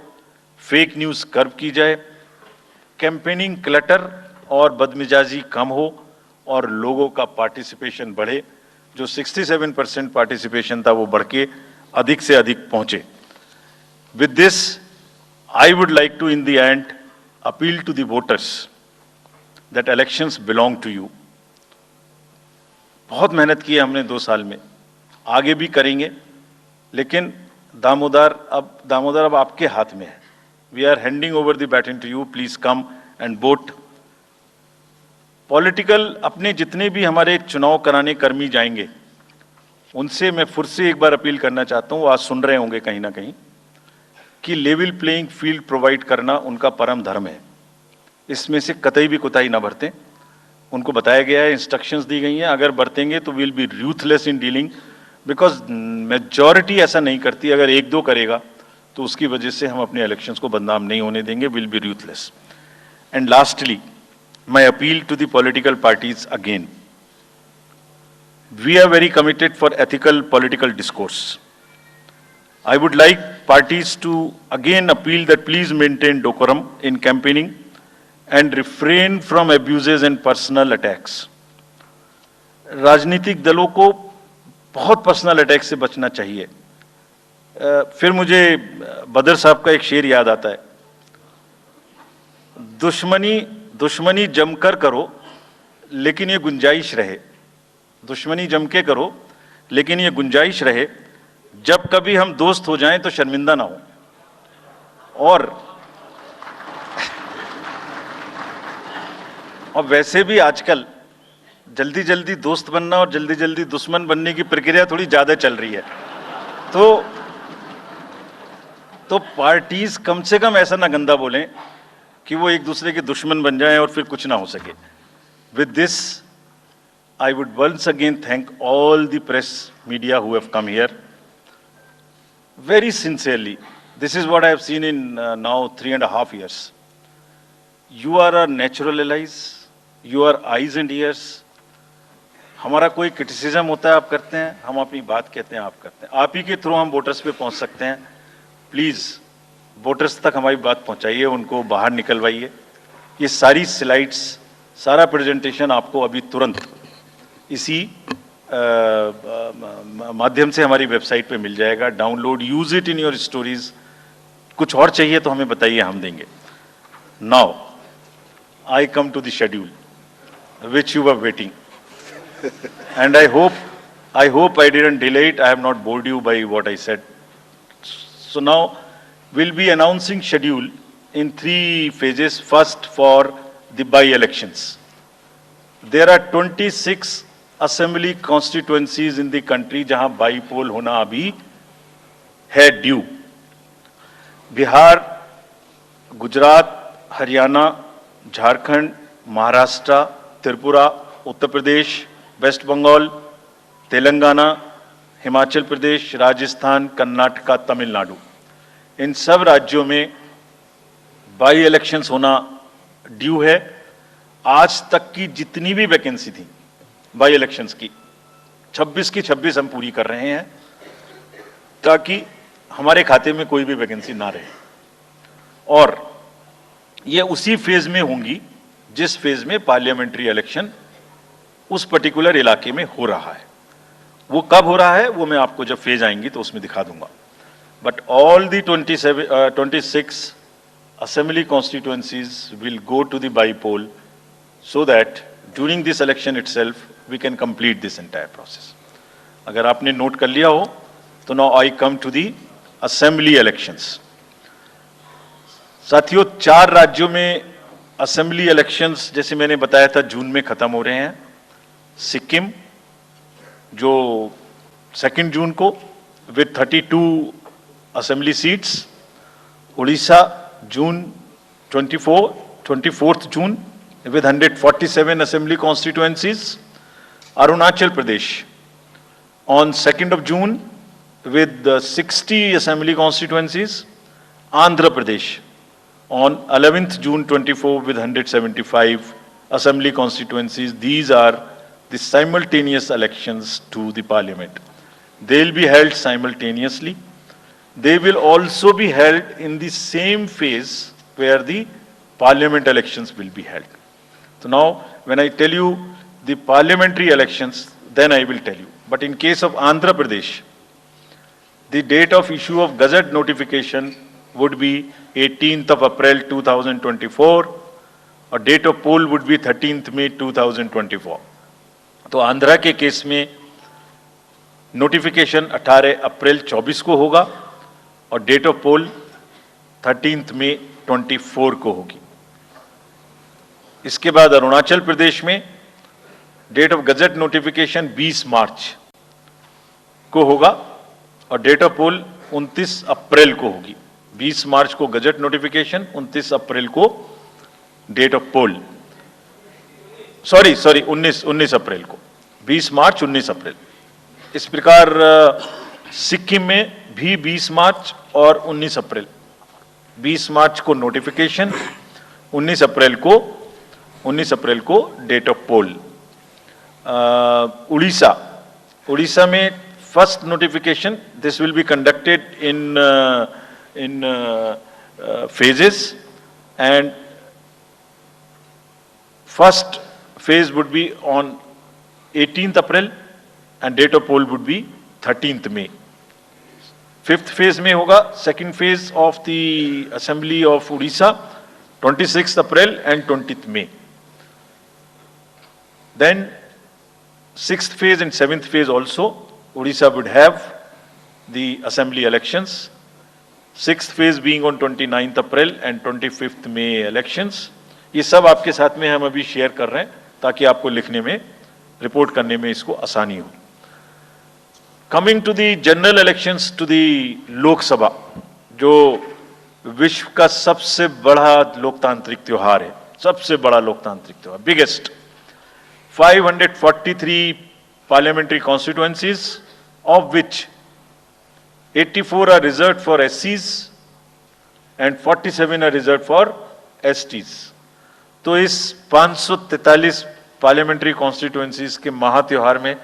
Fake news curve की जाए. Campaigning clutter और बदमिजाजी कम हो और लोगों का पार्टिसिपेशन बढ़े. जो 67% पार्टिसिपेशन था वो बढ़ के अधिक से अधिक पहुंचे. With this, I would like to in the end appeal to the voters that elections belong to you. बहुत मेहनत की है हमने 2 साल में, आगे भी करेंगे, लेकिन दामोदर अब आपके हाथ में है. We are handing over the baton to you. Please come and vote. Political अपने जितने भी हमारे चुनाव कराने कर्मी जाएंगे उनसे मैं फिर से एक बार अपील करना चाहता हूं, आज सुन रहे होंगे कहीं ना कहीं, कि लेवल प्लेइंग फील्ड प्रोवाइड करना उनका परम धर्म है. इसमें से कतई भी कोताही ना बरतें. उनको बताया गया है, इंस्ट्रक्शंस दी गई हैं, अगर बरतेंगे तो will be ruthless in dealing, because majority ऐसा नहीं करती. अगर 1-2 करेगा तो उसकी वजह से हम अपने इलेक्शंस को बदनाम नहीं होने देंगे. Will be ruthless. And lastly, my appeal to the political parties again. We are very committed for ethical political discourse. I would like parties to again appeal that please maintain decorum in campaigning and refrain from abuses and personal attacks. राजनीतिक दलों को बहुत personal attack से बचना चाहिए. फिर मुझे बदर साहब का एक शेर याद आता है, दुश्मनी जमकर करो लेकिन ये गुंजाइश रहे. दुश्मनी जम के करो लेकिन ये गुंजाइश रहे, जब कभी हम दोस्त हो जाएं तो शर्मिंदा ना हो. और वैसे भी आजकल जल्दी जल्दी दोस्त बनना और जल्दी जल्दी दुश्मन बनने की प्रक्रिया थोड़ी ज्यादा चल रही है. तो पार्टीज कम से कम ऐसा ना गंदा बोलें कि वो एक दूसरे के दुश्मन बन जाएं और फिर कुछ ना हो सके. With this, I would once again thank all the press media who have come here. Very sincerely, this is what I have seen in now 3.5 years. You are our natural allies, you are eyes and ears. हमारा कोई criticism होता है आप करते हैं, हम अपनी बात कहते हैं आप करते हैं. आप ही के थ्रू हम वोटर्स पे पहुंच सकते हैं. प्लीज वोटर्स तक हमारी बात पहुंचाइए, उनको बाहर निकलवाइए। ये सारी स्लाइड्स, सारा प्रेजेंटेशन आपको अभी तुरंत इसी माध्यम से हमारी वेबसाइट पे मिल जाएगा। Download, use it in your stories. कुछ और चाहिए तो हमें बताइए, हम देंगे। Now I come to the schedule which you were waiting, and I hope I didn't delay it. I have not bored you by what I said. So now we'll be announcing schedule in 3 phases. First, for the by-elections. There are 26 assembly constituencies in the country जहां by-poll होना अभी है due. Bihar, Gujarat, Haryana, Jharkhand, Maharashtra, Tripura, Uttar Pradesh, waste Bengal, Telangana, Himachal Pradesh, Rajasthan, Karnataka, Tamil Nadu, इन सब राज्यों में by elections होना due है। आज तक की जितनी भी वैकेंसी थी बाई इलेक्शंस की, 26 की 26 हम पूरी कर रहे हैं, ताकि हमारे खाते में कोई भी वैकेंसी ना रहे। और ये उसी फेज में होंगी जिस फेज में पार्लियामेंट्री इलेक्शन उस पर्टिकुलर इलाके में हो रहा है। वो कब हो रहा है वो मैं आपको जब फेज आएंगी तो उसमें दिखा दूंगा। But all the 26 assembly constituencies will go to the by-poll so that during this election itself we can complete this entire process. अगर आपने नोट कर लिया हो तो now I come to the assembly elections. साथियों, 4 राज्यों में असेंबली इलेक्शंस जैसे मैंने बताया था जून में खत्म हो रहे हैं। सिक्किम जो 2 जून को with 32 assembly seats, Orissa June 24 June with 147 assembly constituencies, Arunachal Pradesh on 2nd of June with 60 assembly constituencies, Andhra Pradesh on 11th June 24 with 175 assembly constituencies. These are the simultaneous elections to the parliament. They will be held simultaneously. They will also be held in the same phase where the parliament elections will be held. So now, when I tell you the parliamentary elections, then I will tell you. But in case of Andhra Pradesh, the date of issue of Gazette notification would be 18th of April 2024, और date of poll would be 13th May 2024. तो आंध्रा के case में notification 18 अप्रैल 24 को होगा और date of pole 13th May 24 को होगी। इसके बाद अरुणाचल प्रदेश में डेट ऑफ गजट नोटिफिकेशन 20 मार्च को होगा और डेट ऑफ पोल 29 अप्रैल को होगी। 20 मार्च को गजट नोटिफिकेशन, 29 अप्रैल को डेट ऑफ पोल। सॉरी 19 अप्रैल को, 20 मार्च 19 अप्रैल। इस प्रकार सिक्किम में भी 20 मार्च और 19 अप्रैल, 20 मार्च को नोटिफिकेशन, 19 अप्रैल को डेट ऑफ पोल। उड़ीसा में first notification, this will be conducted in phases, and first phase would be on 18th April and date of poll would be 13th May. 5th phase में होगा second phase of the assembly of Odisha, 26th April and 20th May. Then 6th phase and 7th phase also Odisha would have the assembly elections. 6th phase being on 29th April and 25th May elections. ये सब आपके साथ में हम अभी share कर रहे हैं ताकि आपको लिखने में, रिपोर्ट करने में इसको आसानी हो। Coming to the general elections to the Lok Sabha, जो विश्व का सबसे बड़ा लोकतांत्रिक त्योहार है, सबसे बड़ा लोकतांत्रिक त्योहार, biggest. 543 parliamentary constituencies, of which 84 are reserved for SCs and 47 are reserved for STs. तो इस 543 पार्लियामेंट्री कॉन्स्टिट्यूएंसीज के महात्योहार में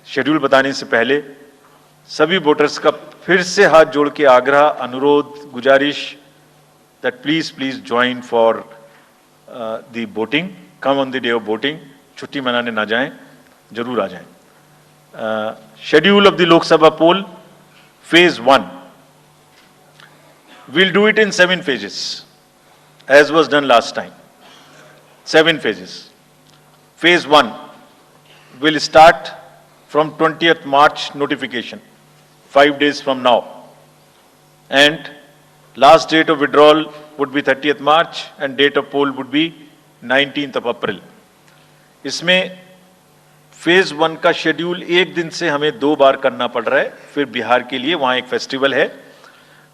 शेड्यूल बताने से पहले सभी वोटर्स का फिर से हाथ जोड़ के आग्रह, अनुरोध, गुजारिश that please join for the voting. Come on the day of voting. छुट्टी मनाने ना जाएं, जरूर आ जाएं. Schedule of the Lok Sabha poll, phase 1. We'll do it in 7 phases, as was done last time. 7 phases. Phase 1 will start from 20th March notification, 5 days from now. And last date of withdrawal would be 30th March and date of poll would be 19th of April. इसमें phase 1 का schedule एक दिन से हमें 2 बार करना पड़ रहा है. फिर बिहार के लिए वहां एक फेस्टिवल है,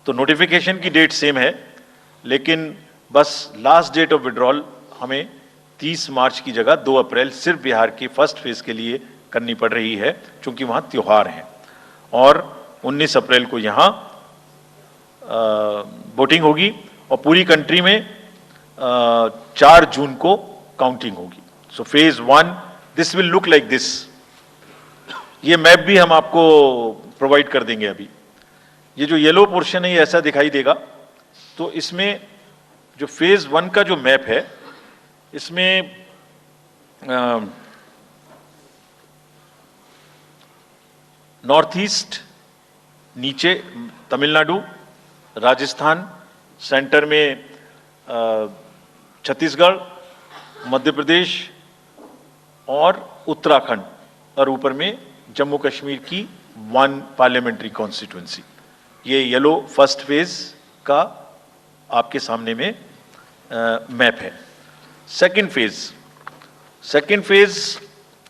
तो नोटिफिकेशन की डेट सेम है, लेकिन बस लास्ट डेट ऑफ विड्रॉल हमें 30 मार्च की जगह 2 अप्रैल सिर्फ बिहार की फर्स्ट फेज के लिए करनी पड़ रही है, क्योंकि वहां त्योहार हैं. और 19 अप्रैल को यहां वोटिंग होगी और पूरी कंट्री में 4 जून को काउंटिंग होगी. So phase 1 this will look like this. ये मैप भी हम आपको प्रोवाइड कर देंगे. अभी ये जो येलो पोर्शन है ये ऐसा दिखाई देगा. तो इसमें जो फेज 1 का जो मैप है, इसमें नॉर्थ ईस्ट नीचे तमिलनाडु, राजस्थान, सेंटर में छत्तीसगढ़, मध्य प्रदेश और उत्तराखंड, और ऊपर में जम्मू कश्मीर की 1 पार्लियामेंट्री कॉन्स्टिट्यूंसी. ये येलो फर्स्ट फेज का आपके सामने में मैप है. सेकंड फेज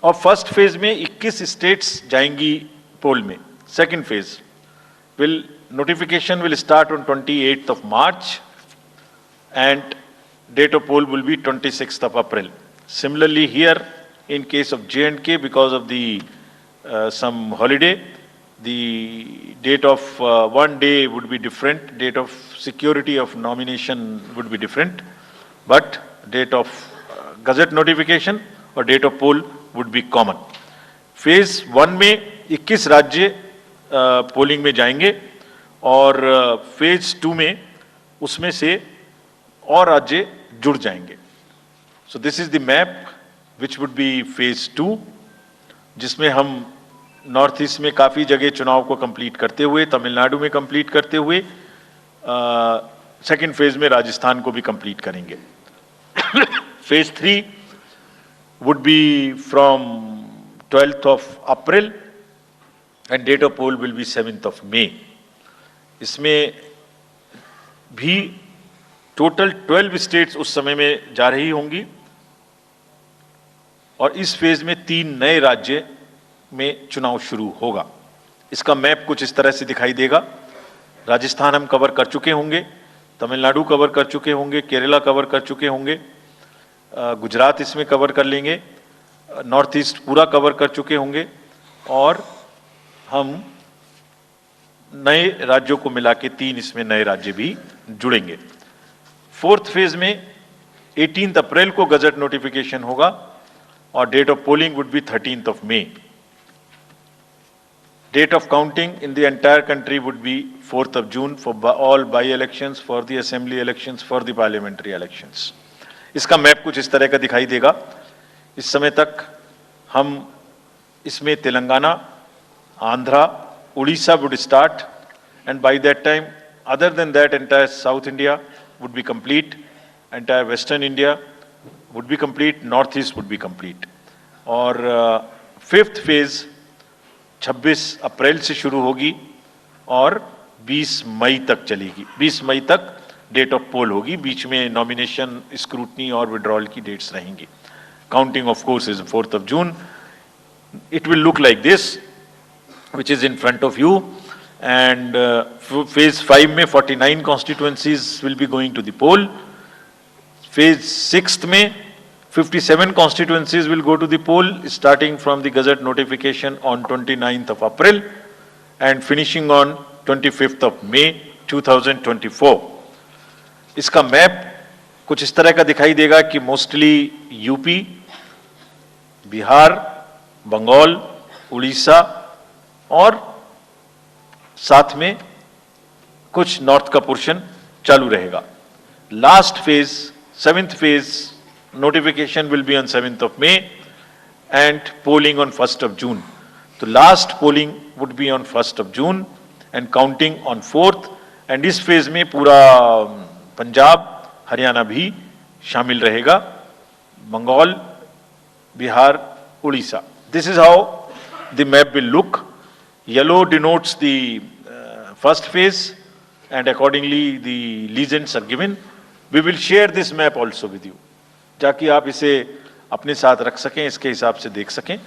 और फर्स्ट फेज में 21 स्टेट्स जाएंगी पोल में. Second phase notification will start on 28th of March and date of poll will be 26th of April. Similarly here in case of J&K, because of the some holiday, the date of one day would be different, date of security of nomination would be different, but date of gazette notification or date of poll would be common. Phase 1 में 21 राज्य polling में जाएंगे और phase 2 में उसमें से और राज्य जुड़ जाएंगे. सो this is the map which would be phase 2, जिसमें हम नॉर्थ ईस्ट में काफ़ी जगह चुनाव को कंप्लीट करते हुए, तमिलनाडु में कंप्लीट करते हुए, सेकेंड फेज में राजस्थान को भी कंप्लीट करेंगे. Phase 3 would be from 12th of April and date of poll will be 7th of May. इसमें भी टोटल 12 स्टेट्स उस समय में जा रही होंगी और इस फेज में 3 नए राज्य में चुनाव शुरू होगा. इसका मैप कुछ इस तरह से दिखाई देगा. राजस्थान हम कवर कर चुके होंगे, तमिलनाडु कवर कर चुके होंगे, केरला कवर कर चुके होंगे, गुजरात इसमें कवर कर लेंगे, नॉर्थ ईस्ट पूरा कवर कर चुके होंगे और हम नए राज्यों को मिला के 3 इसमें नए राज्य भी जुड़ेंगे. फोर्थ फेज में 18 अप्रैल को गजट नोटिफिकेशन होगा और date of polling would be 13th of May. Date of counting in the entire country would be 4th of June for all by-elections, for the assembly elections, for the parliamentary elections. इसका map कुछ इस तरह का दिखाई देगा. इस समय तक हम इसमें Telangana, Andhra, Orissa would start, and by that time, other than that, entire South India would be complete, entire Western India would be complete, North East would be complete. और फिफ्थ फेज 26 अप्रैल से शुरू होगी और 20 मई तक चलेगी. 20 मई तक डेट ऑफ पोल होगी. बीच में नॉमिनेशन, स्क्रूटनी और विड्रॉल की डेट्स रहेंगी. Counting of course is 4th of June. It will look like this, which is in front of you. And phase 5 में 49 constituencies will be going to the poll. Phase 6 में 57 constituencies will go to the poll, starting from the Gazette notification on 29th of April and finishing on 25th of May 2024. इसका map कुछ इस तरह का दिखाई देगा कि मोस्टली यूपी, बिहार, बंगाल, उड़ीसा और साथ में कुछ नॉर्थ का पोर्शन चालू रहेगा. last phase, 7th phase, notification will be on 7th of May and polling on 1st of June. So last polling would be on 1st of June and counting on 4th, and इस phase में पूरा पंजाब, हरियाणा भी शामिल रहेगा, Bengal, Bihar, Orissa. This is how the map will look. Yellow denotes the first phase and accordingly the legends are given. We will share this map also with you, ताकि आप इसे अपने साथ रख सकें, इसके हिसाब से देख सकें.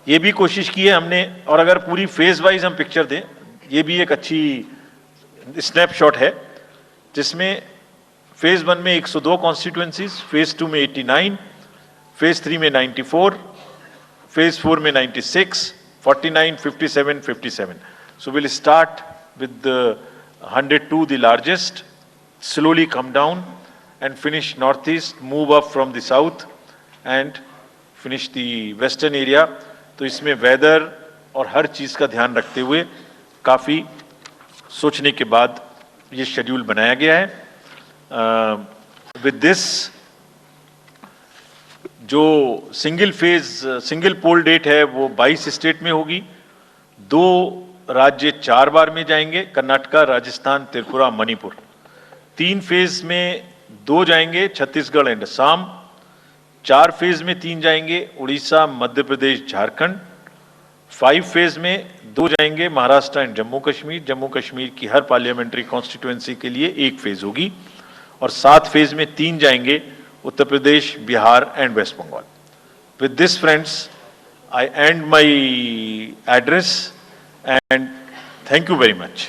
ये भी कोशिश की है हमने, और अगर पूरी फेज वाइज हम पिक्चर दें, ये भी एक अच्छी स्नैपशॉट है, जिसमें फेज 1 में 102 कॉन्स्टिट्यूएंसीज, फेज 2 में 89, फेज 3 में 94, फेज 4 में 96, 49, 57, 57. So we'll start with the 102, the largest, slowly come down and finish northeast, move up from the south and finish the western area. तो इसमें वेदर और हर चीज का ध्यान रखते हुए काफी सोचने के बाद ये शेड्यूल बनाया गया है. विद दिस जो सिंगल पोल डेट है वो 22 स्टेट में होगी. 2 राज्य 4 बार में जाएंगे, कर्नाटका, राजस्थान, त्रिपुरा, मणिपुर. 3 फेज में 2 जाएंगे, छत्तीसगढ़ एंड असम. 4 फेज में 3 जाएंगे, उड़ीसा, मध्य प्रदेश, झारखंड. 5 फेज में 2 जाएंगे, महाराष्ट्र एंड जम्मू कश्मीर. जम्मू कश्मीर की हर पार्लियामेंट्री कॉन्स्टिट्यूएंसी के लिए 1 फेज होगी. और 7 फेज में 3 जाएंगे, Uttar Pradesh, Bihar and West Bengal. With this friends, I end my address and thank you very much.